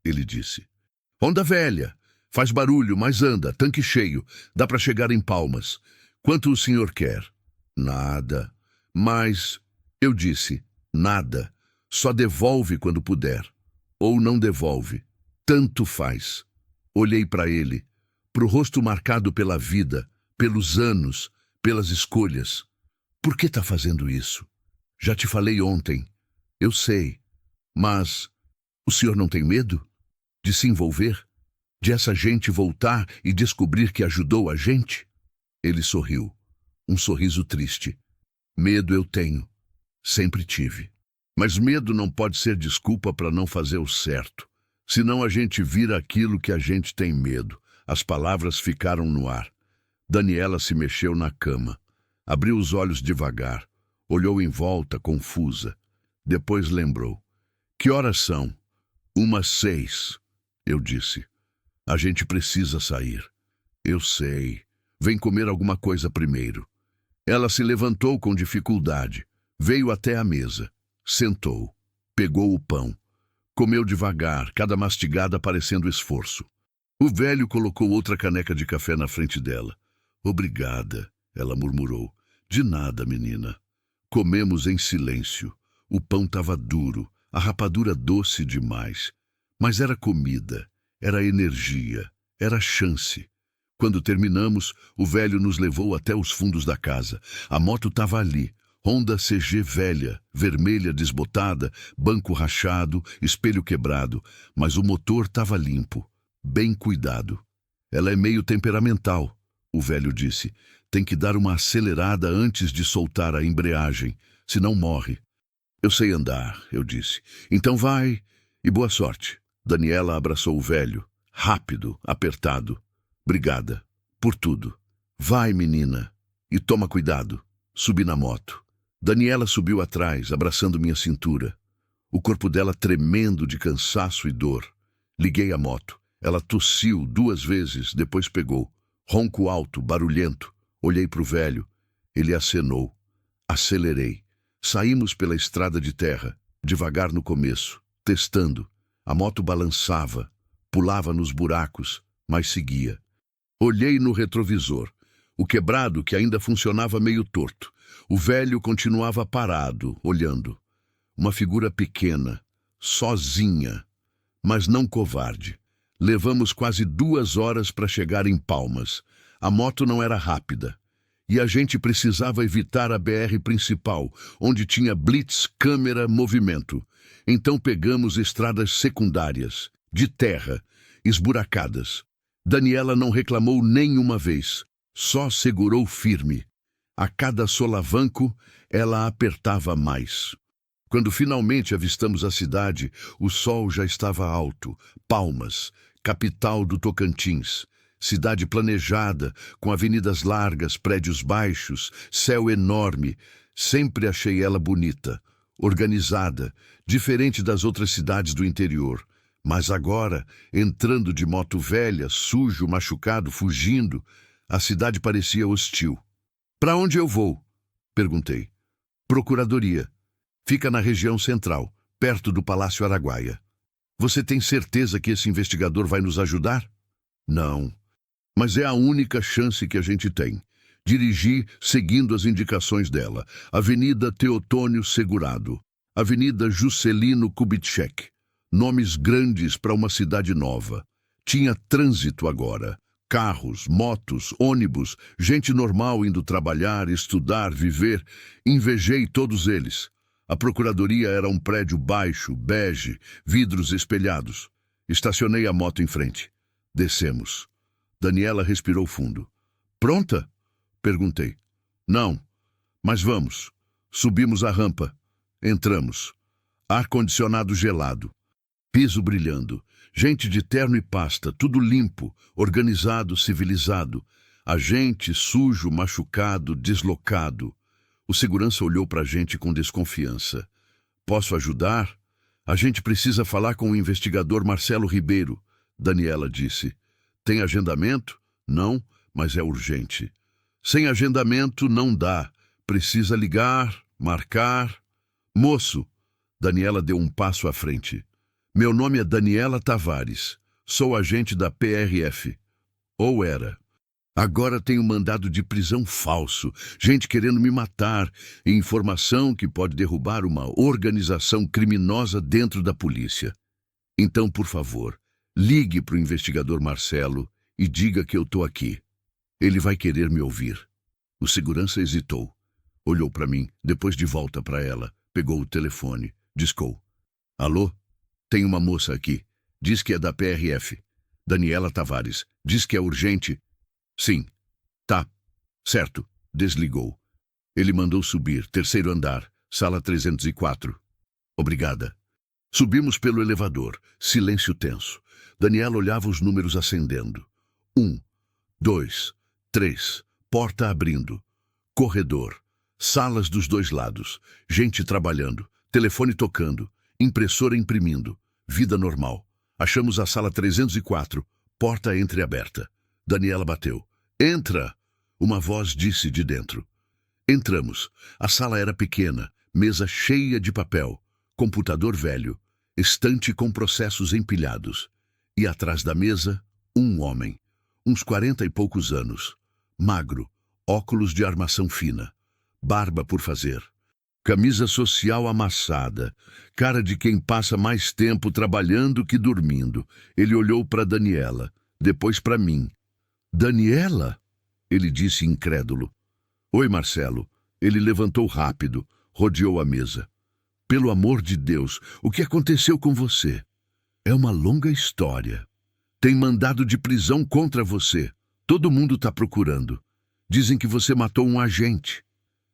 ele disse. "Honda velha. Faz barulho, mas anda, tanque cheio. Dá para chegar em Palmas. Quanto o senhor quer?" "Nada." "Mas..." Eu disse, "Nada. Só devolve quando puder. Ou não devolve. Tanto faz." Olhei para ele, pro rosto marcado pela vida, pelos anos, pelas escolhas. "Por que tá fazendo isso? Já te falei ontem." "Eu sei. Mas o senhor não tem medo de se envolver? De essa gente voltar e descobrir que ajudou a gente?" Ele sorriu. Um sorriso triste. "Medo eu tenho. Sempre tive. Mas medo não pode ser desculpa para não fazer o certo. Senão a gente vira aquilo que a gente tem medo." As palavras ficaram no ar. Daniela se mexeu na cama. Abriu os olhos devagar. Olhou em volta, confusa. Depois lembrou. "Que horas são?" "Umas 6, eu disse. "A gente precisa sair." "Eu sei. Vem comer alguma coisa primeiro." Ela se levantou com dificuldade. Veio até a mesa. Sentou. Pegou o pão. Comeu devagar, cada mastigada parecendo esforço. O velho colocou outra caneca de café na frente dela. "Obrigada", ela murmurou. "De nada, menina." Comemos em silêncio. O pão estava duro, a rapadura doce demais. Mas era comida, era energia, era chance. Quando terminamos, o velho nos levou até os fundos da casa. A moto estava ali. Honda CG velha, vermelha desbotada, banco rachado, espelho quebrado, mas o motor estava limpo, bem cuidado. "Ela é meio temperamental", o velho disse. "Tem que dar uma acelerada antes de soltar a embreagem, senão morre." "Eu sei andar", eu disse. "Então vai e boa sorte." Daniela abraçou o velho, rápido, apertado. "Obrigada por tudo. Vai, menina, e toma cuidado." Subi na moto. Daniela subiu atrás, abraçando minha cintura. O corpo dela tremendo de cansaço e dor. Liguei a moto. Ela tossiu 2 vezes, depois pegou. Ronco alto, barulhento. Olhei para o velho. Ele acenou. Acelerei. Saímos pela estrada de terra, devagar no começo, testando. A moto balançava, pulava nos buracos, mas seguia. Olhei no retrovisor. O quebrado, que ainda funcionava meio torto. O velho continuava parado, olhando. Uma figura pequena, sozinha. mas não covarde. Levamos quase 2 horas para chegar em Palmas. A moto não era rápida. E a gente precisava evitar a BR principal, onde tinha blitz, câmera, movimento. Então pegamos estradas secundárias, de terra, esburacadas. Daniela não reclamou nenhuma vez, só segurou firme. A cada solavanco, ela apertava mais. Quando finalmente avistamos a cidade, o sol já estava alto. Palmas, capital do Tocantins. Cidade planejada, com avenidas largas, prédios baixos, céu enorme. Sempre achei ela bonita, organizada, diferente das outras cidades do interior. Mas agora, entrando de moto velha, sujo, machucado, fugindo, a cidade parecia hostil. "Para onde eu vou?" perguntei. "Procuradoria. Fica na região central, perto do Palácio Araguaia." "Você tem certeza que esse investigador vai nos ajudar?" "Não. Mas é a única chance que a gente tem." Dirigi seguindo as indicações dela. Avenida Teotônio Segurado. Avenida Juscelino Kubitschek. Nomes grandes para uma cidade nova. Tinha trânsito agora. Carros, motos, ônibus, gente normal indo trabalhar, estudar, viver. Invejei todos eles. A procuradoria era um prédio baixo, bege, vidros espelhados. Estacionei a moto em frente. Descemos. Daniela respirou fundo. "Pronta?" perguntei. "Não, mas vamos." Subimos a rampa. Entramos. Ar-condicionado gelado. Piso brilhando. Gente de terno e pasta, tudo limpo, organizado, civilizado. A gente sujo, machucado, deslocado. O segurança olhou para a gente com desconfiança. "Posso ajudar?" "A gente precisa falar com o investigador Marcelo Ribeiro", Daniela disse. "Tem agendamento?" "Não, mas é urgente." "Sem agendamento não dá. Precisa ligar, marcar." "Moço," Daniela deu um passo à frente. "Meu nome é Daniela Tavares. Sou agente da PRF." Ou era. "Agora tenho mandado de prisão falso. Gente querendo me matar. E informação que pode derrubar uma organização criminosa dentro da polícia. Então, por favor, ligue para o investigador Marcelo e diga que eu estou aqui. Ele vai querer me ouvir." O segurança hesitou. Olhou para mim, depois de volta para ela. Pegou o telefone. Discou. "Alô? Tem uma moça aqui. Diz que é da PRF. Daniela Tavares. Diz que é urgente." "Sim." "Tá. Certo." Desligou. Ele mandou subir. 3º andar. Sala 304. "Obrigada." Subimos pelo elevador. Silêncio tenso. Daniela olhava os números acendendo. 1, 2, 3. Porta abrindo. Corredor. Salas dos dois lados. Gente trabalhando. Telefone tocando. Impressora imprimindo. Vida normal. Achamos a sala 304. Porta entreaberta. Daniela bateu. "Entra!" Uma voz disse de dentro. Entramos. A sala era pequena. Mesa cheia de papel. Computador velho. Estante com processos empilhados. E atrás da mesa, um homem. Uns 40 e poucos anos. Magro. Óculos de armação fina. Barba por fazer. Camisa social amassada. Cara de quem passa mais tempo trabalhando que dormindo. Ele olhou para Daniela. Depois para mim. "Daniela?" Ele disse incrédulo. "Oi, Marcelo." Ele levantou rápido. Rodeou a mesa. "Pelo amor de Deus, o que aconteceu com você?" "É uma longa história. Tem mandado de prisão contra você. Todo mundo está procurando. Dizem que você matou um agente."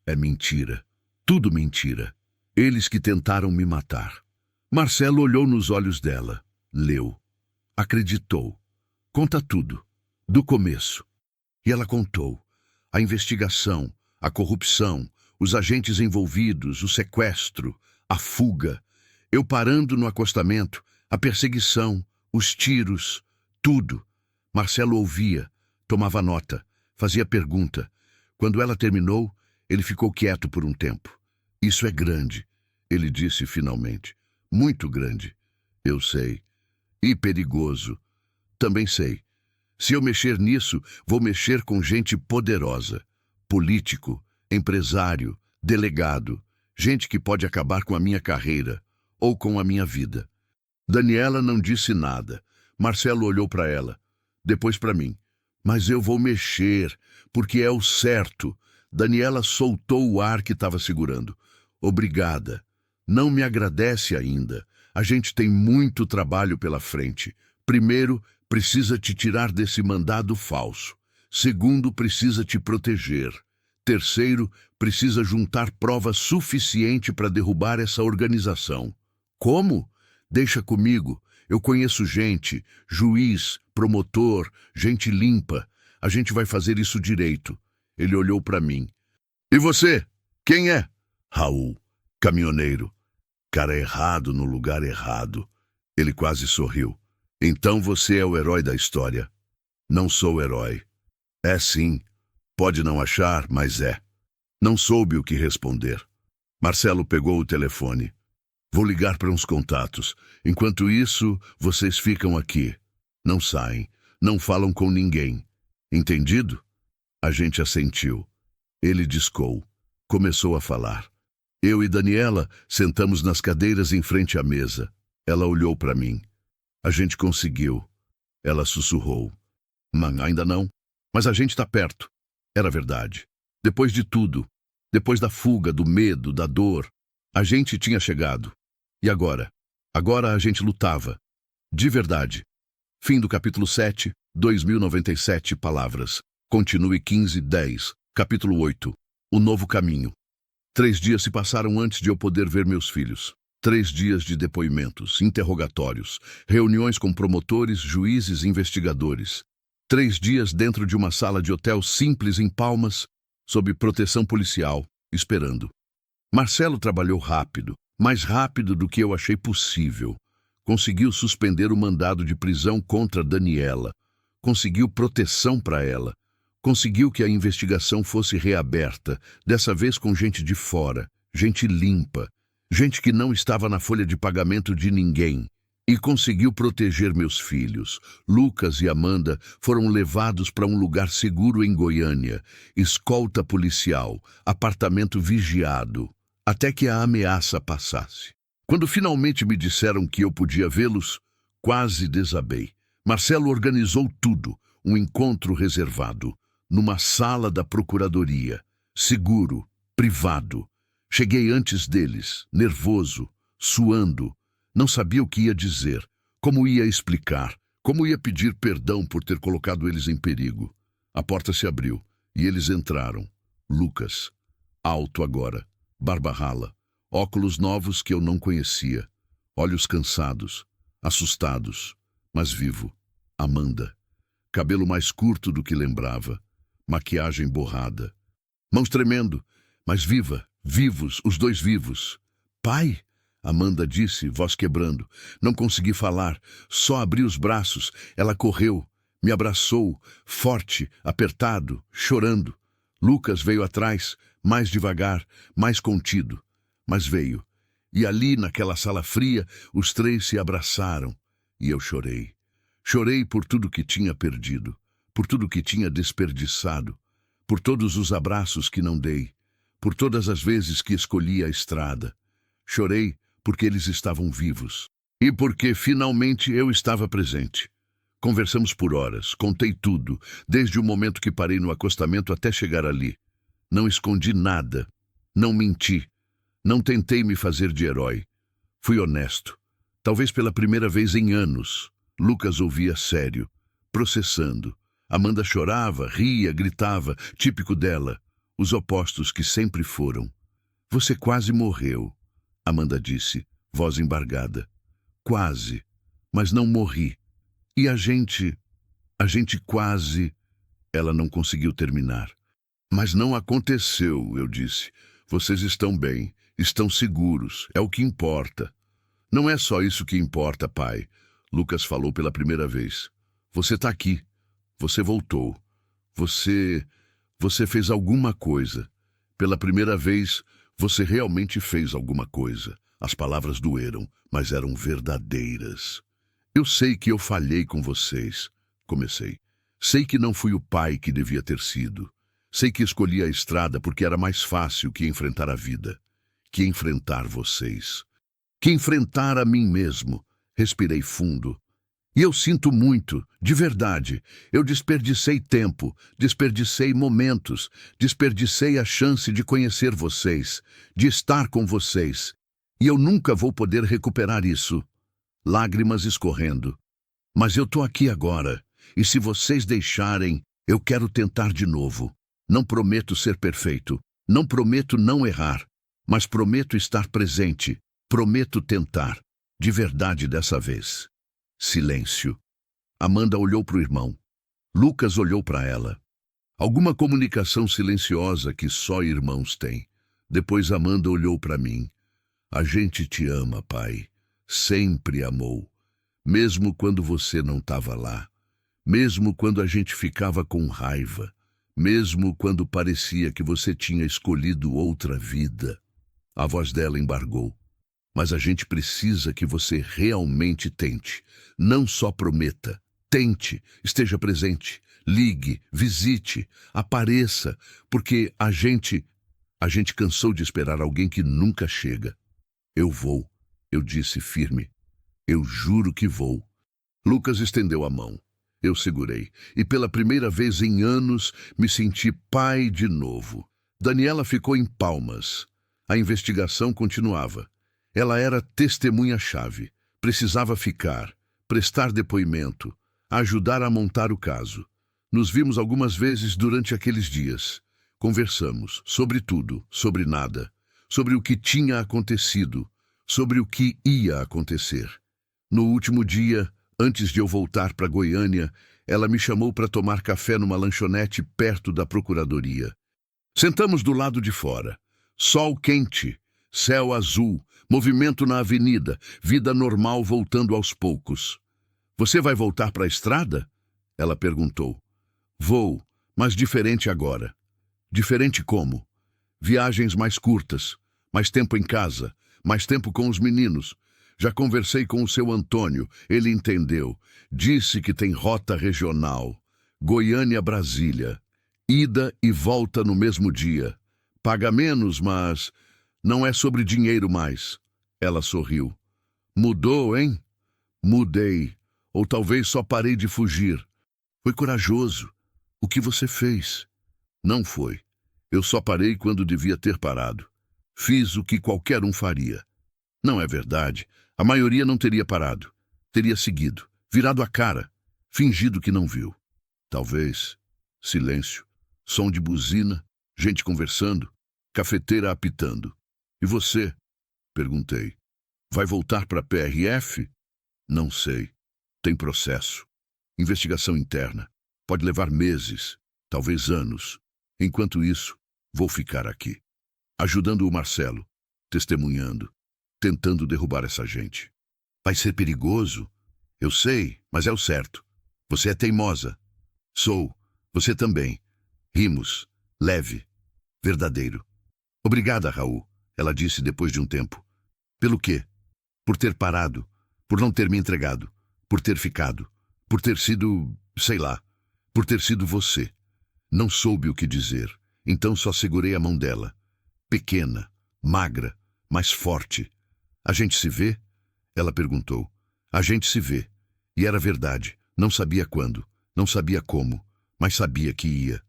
"É mentira. Tudo mentira. Eles que tentaram me matar." Marcelo olhou nos olhos dela. Leu. Acreditou. "Conta tudo. Do começo." E ela contou. A investigação, a corrupção, os agentes envolvidos, o sequestro, a fuga. Eu parando no acostamento, a perseguição, os tiros, tudo. Marcelo ouvia, tomava nota, fazia pergunta. Quando ela terminou, ele ficou quieto por um tempo. "Isso é grande", ele disse finalmente. "Muito grande." "Eu sei." "E perigoso." "Também sei. Se eu mexer nisso, vou mexer com gente poderosa. Político, empresário, delegado. Gente que pode acabar com a minha carreira ou com a minha vida." Daniela não disse nada. Marcelo olhou para ela, depois para mim. Mas eu vou mexer, porque é o certo. Daniela soltou o ar que estava segurando. Obrigada. Não me agradece ainda. A gente tem muito trabalho pela frente. Primeiro, precisa te tirar desse mandado falso. Segundo, precisa te proteger. Terceiro, precisa juntar prova suficiente para derrubar essa organização. Como? Deixa comigo. Eu conheço gente, juiz, promotor, gente limpa. A gente vai fazer isso direito. Ele olhou para mim. E você? Quem é? Raul, caminhoneiro. Cara errado no lugar errado. Ele quase sorriu. Então você é o herói da história. Não sou o herói. É sim. Pode não achar, mas é. Não soube o que responder. Marcelo pegou o telefone. Vou ligar para uns contatos. Enquanto isso, vocês ficam aqui. Não saem. Não falam com ninguém. Entendido? A gente assentiu. Ele discou. Começou a falar. Eu e Daniela sentamos nas cadeiras em frente à mesa. Ela olhou para mim. A gente conseguiu. Ela sussurrou. Ainda não. Mas a gente está perto. Era verdade. Depois de tudo, depois da fuga, do medo, da dor, a gente tinha chegado. E agora? Agora a gente lutava. De verdade. Fim do capítulo 7, 2097 palavras. Continue 15:10. Capítulo 8. O novo caminho. 3 dias se passaram antes de eu poder ver meus filhos. 3 dias de depoimentos, interrogatórios, reuniões com promotores, juízes e investigadores. 3 dias dentro de uma sala de hotel simples em Palmas, sob proteção policial, esperando. Marcelo trabalhou rápido, mais rápido do que eu achei possível. Conseguiu suspender o mandado de prisão contra Daniela. Conseguiu proteção para ela. Conseguiu que a investigação fosse reaberta, dessa vez com gente de fora, gente limpa, gente que não estava na folha de pagamento de ninguém. E conseguiu proteger meus filhos. Lucas e Amanda foram levados para um lugar seguro em Goiânia, escolta policial, apartamento vigiado, até que a ameaça passasse. Quando finalmente me disseram que eu podia vê-los, quase desabei. Marcelo organizou tudo, um encontro reservado, numa sala da procuradoria, seguro, privado. Cheguei antes deles, nervoso, suando. Não sabia o que ia dizer, como ia explicar, como ia pedir perdão por ter colocado eles em perigo. A porta se abriu e eles entraram. Lucas, alto agora, barba rala, óculos novos que eu não conhecia, olhos cansados, assustados, mas vivo. Amanda, cabelo mais curto do que lembrava, maquiagem borrada, mãos tremendo, mas viva, vivos, os dois vivos. Pai? Amanda disse, voz quebrando. Não consegui falar, só abri os braços. Ela correu, me abraçou, forte, apertado, chorando. Lucas veio atrás, mais devagar, mais contido. Mas veio. E ali, naquela sala fria, os 3 se abraçaram. E eu chorei. Chorei por tudo que tinha perdido, por tudo que tinha desperdiçado, por todos os abraços que não dei, por todas as vezes que escolhi a estrada. Chorei porque eles estavam vivos e porque finalmente eu estava presente. Conversamos por horas, contei tudo, desde o momento que parei no acostamento até chegar ali. Não escondi nada, não menti, não tentei me fazer de herói. Fui honesto. Talvez pela primeira vez em anos. Lucas ouvia sério, processando. Amanda chorava, ria, gritava, típico dela. Os opostos que sempre foram. Você quase morreu, Amanda disse, voz embargada. Quase, mas não morri. E a gente quase... Ela não conseguiu terminar. Mas não aconteceu, eu disse. Vocês estão bem, estão seguros, é o que importa. Não é só isso que importa, pai. Lucas falou pela primeira vez. Você está aqui. Você voltou. Você fez alguma coisa. Pela primeira vez, você realmente fez alguma coisa. As palavras doeram, mas eram verdadeiras. Eu sei que eu falhei com vocês. Comecei. Sei que não fui o pai que devia ter sido. Sei que escolhi a estrada porque era mais fácil que enfrentar a vida. Que enfrentar vocês. Que enfrentar a mim mesmo. Respirei fundo. E eu sinto muito, de verdade. Eu desperdicei tempo, desperdicei momentos, desperdicei a chance de conhecer vocês, de estar com vocês. E eu nunca vou poder recuperar isso. Lágrimas escorrendo. Mas eu tô aqui agora, e se vocês deixarem, eu quero tentar de novo. Não prometo ser perfeito, não prometo não errar, mas prometo estar presente, prometo tentar, de verdade dessa vez. Silêncio. Amanda olhou para o irmão. Lucas olhou para ela. Alguma comunicação silenciosa que só irmãos têm. Depois Amanda olhou para mim. A gente te ama, pai. Sempre amou. Mesmo quando você não estava lá. Mesmo quando a gente ficava com raiva. Mesmo quando parecia que você tinha escolhido outra vida. A voz dela embargou. Mas a gente precisa que você realmente tente. Não só prometa. Tente, esteja presente, ligue, visite, apareça, porque a gente cansou de esperar alguém que nunca chega. Eu vou, eu disse firme. Eu juro que vou. Lucas estendeu a mão. Eu segurei, e pela primeira vez em anos me senti pai de novo. Daniela ficou em Palmas. A investigação continuava. Ela era testemunha-chave. Precisava ficar, prestar depoimento, ajudar a montar o caso. Nos vimos algumas vezes durante aqueles dias. Conversamos sobre tudo, sobre nada, sobre o que tinha acontecido, sobre o que ia acontecer. No último dia, antes de eu voltar para Goiânia, ela me chamou para tomar café numa lanchonete perto da procuradoria. Sentamos do lado de fora. Sol quente, céu azul, movimento na avenida, vida normal voltando aos poucos. Você vai voltar para a estrada? Ela perguntou. Vou, mas diferente agora. Diferente como? Viagens mais curtas, mais tempo em casa, mais tempo com os meninos. Já conversei com o seu Antônio, ele entendeu. Disse que tem rota regional. Goiânia-Brasília. Ida e volta no mesmo dia. Paga menos, mas não é sobre dinheiro mais. Ela sorriu. Mudou, hein? Mudei. Ou talvez só parei de fugir. Foi corajoso. O que você fez? Não foi. Eu só parei quando devia ter parado. Fiz o que qualquer um faria. Não é verdade. A maioria não teria parado. Teria seguido, virado a cara, fingido que não viu. Talvez. Silêncio. Som de buzina, gente conversando, cafeteira apitando. E você? Perguntei. Vai voltar para a PRF? Não sei. Tem processo. Investigação interna. Pode levar meses, talvez anos. Enquanto isso, vou ficar aqui. Ajudando o Marcelo, testemunhando, tentando derrubar essa gente. Vai ser perigoso? Eu sei, mas é o certo. Você é teimosa. Sou. Você também. Rimos. Leve. Verdadeiro. Obrigada, Raul, ela disse depois de um tempo. Pelo quê? Por ter parado, por não ter me entregado, por ter ficado, por ter sido, sei lá, por ter sido você. Não soube o que dizer, então só segurei a mão dela. Pequena, magra, mas forte. A gente se vê? Ela perguntou. A gente se vê. E era verdade, não sabia quando, não sabia como, mas sabia que ia.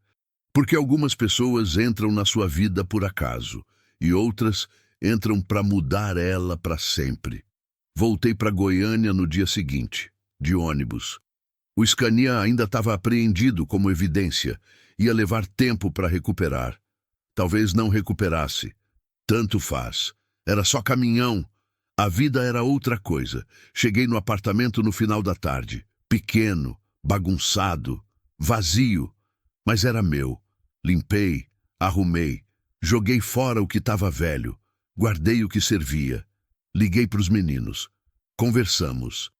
Porque algumas pessoas entram na sua vida por acaso, e outras entram para mudar ela para sempre. Voltei para Goiânia no dia seguinte, de ônibus. O Scania ainda estava apreendido como evidência. Ia levar tempo para recuperar. Talvez não recuperasse. Tanto faz. Era só caminhão. A vida era outra coisa. Cheguei no apartamento no final da tarde. Pequeno, bagunçado, vazio. Mas era meu. Limpei, arrumei. Joguei fora o que estava velho. Guardei o que servia. Liguei para os meninos. Conversamos.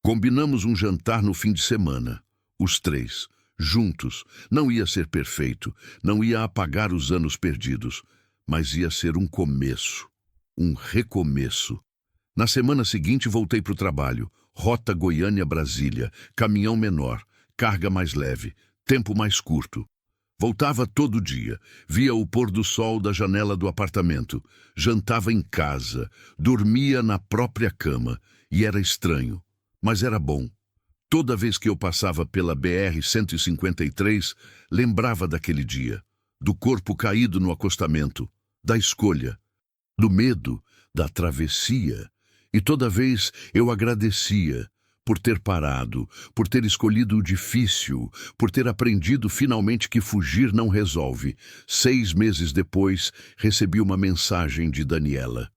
Combinamos um jantar no fim de semana. Os três. Juntos. Não ia ser perfeito. Não ia apagar os anos perdidos. Mas ia ser um começo. Um recomeço. Na semana seguinte voltei para o trabalho. Rota Goiânia-Brasília. Caminhão menor. Carga mais leve. Tempo mais curto. Voltava todo dia, via o pôr do sol da janela do apartamento, jantava em casa, dormia na própria cama E era estranho, mas era bom. Toda vez que eu passava pela BR-153, lembrava daquele dia, do corpo caído no acostamento, da escolha, do medo, da travessia. E toda vez eu agradecia por ter parado, por ter escolhido o difícil, por ter aprendido finalmente que fugir não resolve. 6 meses depois, recebi uma mensagem de Daniela.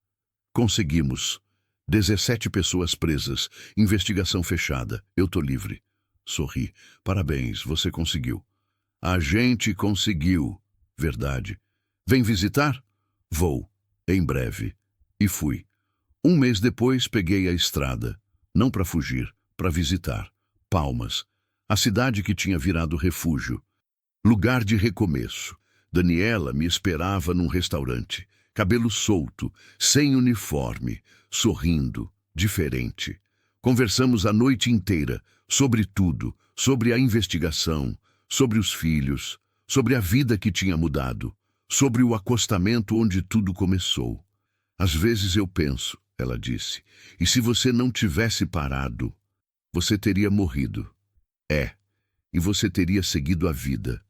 Conseguimos. 17 pessoas presas. Investigação fechada. Eu tô livre. Sorri. Parabéns, você conseguiu. A gente conseguiu. Verdade. Vem visitar? Vou. Em breve. E fui. 1 mês depois, peguei a estrada. Não para fugir, para visitar. Palmas. A cidade que tinha virado refúgio. Lugar de recomeço. Daniela me esperava num restaurante. Cabelo solto, sem uniforme, sorrindo, diferente. Conversamos a noite inteira, sobre tudo, sobre a investigação, sobre os filhos, sobre a vida que tinha mudado, sobre o acostamento onde tudo começou. Às vezes eu penso, ela disse, e se você não tivesse parado, você teria morrido. E você teria seguido a vida,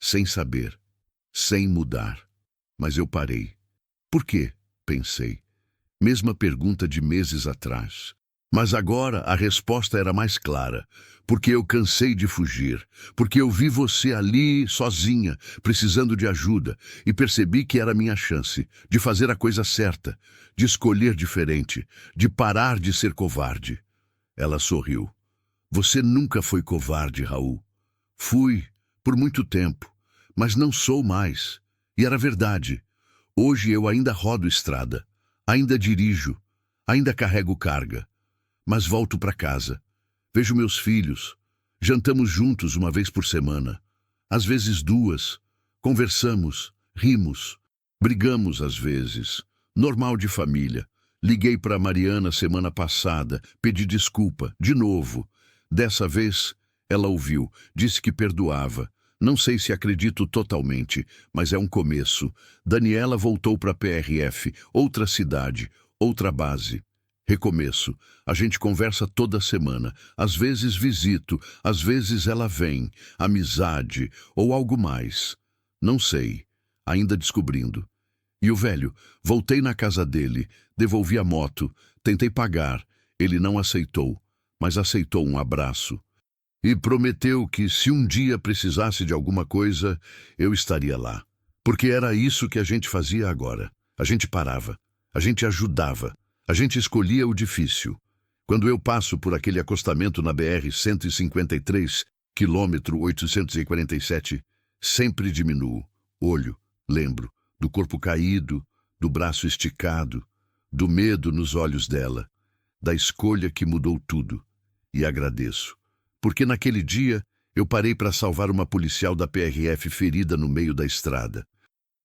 sem saber, sem mudar. Mas eu parei. Por quê? Pensei. Mesma pergunta de meses atrás. Mas agora a resposta era mais clara. Porque eu cansei de fugir. Porque eu vi você ali, sozinha, precisando de ajuda. E percebi que era a minha chance de fazer a coisa certa, de escolher diferente, de parar de ser covarde. Ela sorriu. Você nunca foi covarde, Raul. Fui, por muito tempo, mas não sou mais. E era verdade. Hoje eu ainda rodo estrada, ainda dirijo, ainda carrego carga. Mas volto para casa, vejo meus filhos, jantamos juntos 1 vez por semana, às vezes 2, conversamos, rimos, brigamos às vezes, normal de família. Liguei para Mariana semana passada, pedi desculpa, de novo. Dessa vez, ela ouviu, disse que perdoava. Não sei se acredito totalmente, mas é um começo. Daniela voltou para a PRF, outra cidade, outra base. Recomeço. A gente conversa toda semana. Às vezes visito, às vezes ela vem. Amizade ou algo mais. Não sei. Ainda descobrindo. E o velho? Voltei na casa dele, devolvi a moto, tentei pagar. Ele não aceitou, mas aceitou um abraço. E prometeu que se um dia precisasse de alguma coisa, eu estaria lá. Porque era isso que a gente fazia agora. A gente parava, a gente ajudava, a gente escolhia o difícil. Quando eu passo por aquele acostamento na BR-153, quilômetro 847, sempre diminuo. Olho, lembro, do corpo caído, do braço esticado, do medo nos olhos dela, da escolha que mudou tudo. E agradeço. Porque naquele dia eu parei para salvar uma policial da PRF ferida no meio da estrada.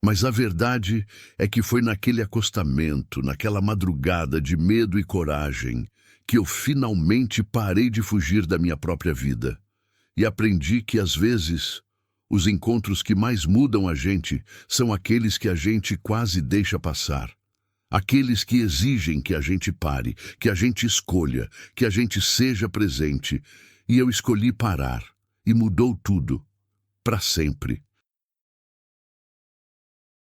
Mas a verdade é que foi naquele acostamento, naquela madrugada de medo e coragem, que eu finalmente parei de fugir da minha própria vida. E aprendi que, às vezes, os encontros que mais mudam a gente são aqueles que a gente quase deixa passar. Aqueles que exigem que a gente pare, que a gente escolha, que a gente seja presente. E eu escolhi parar, e mudou tudo, para sempre.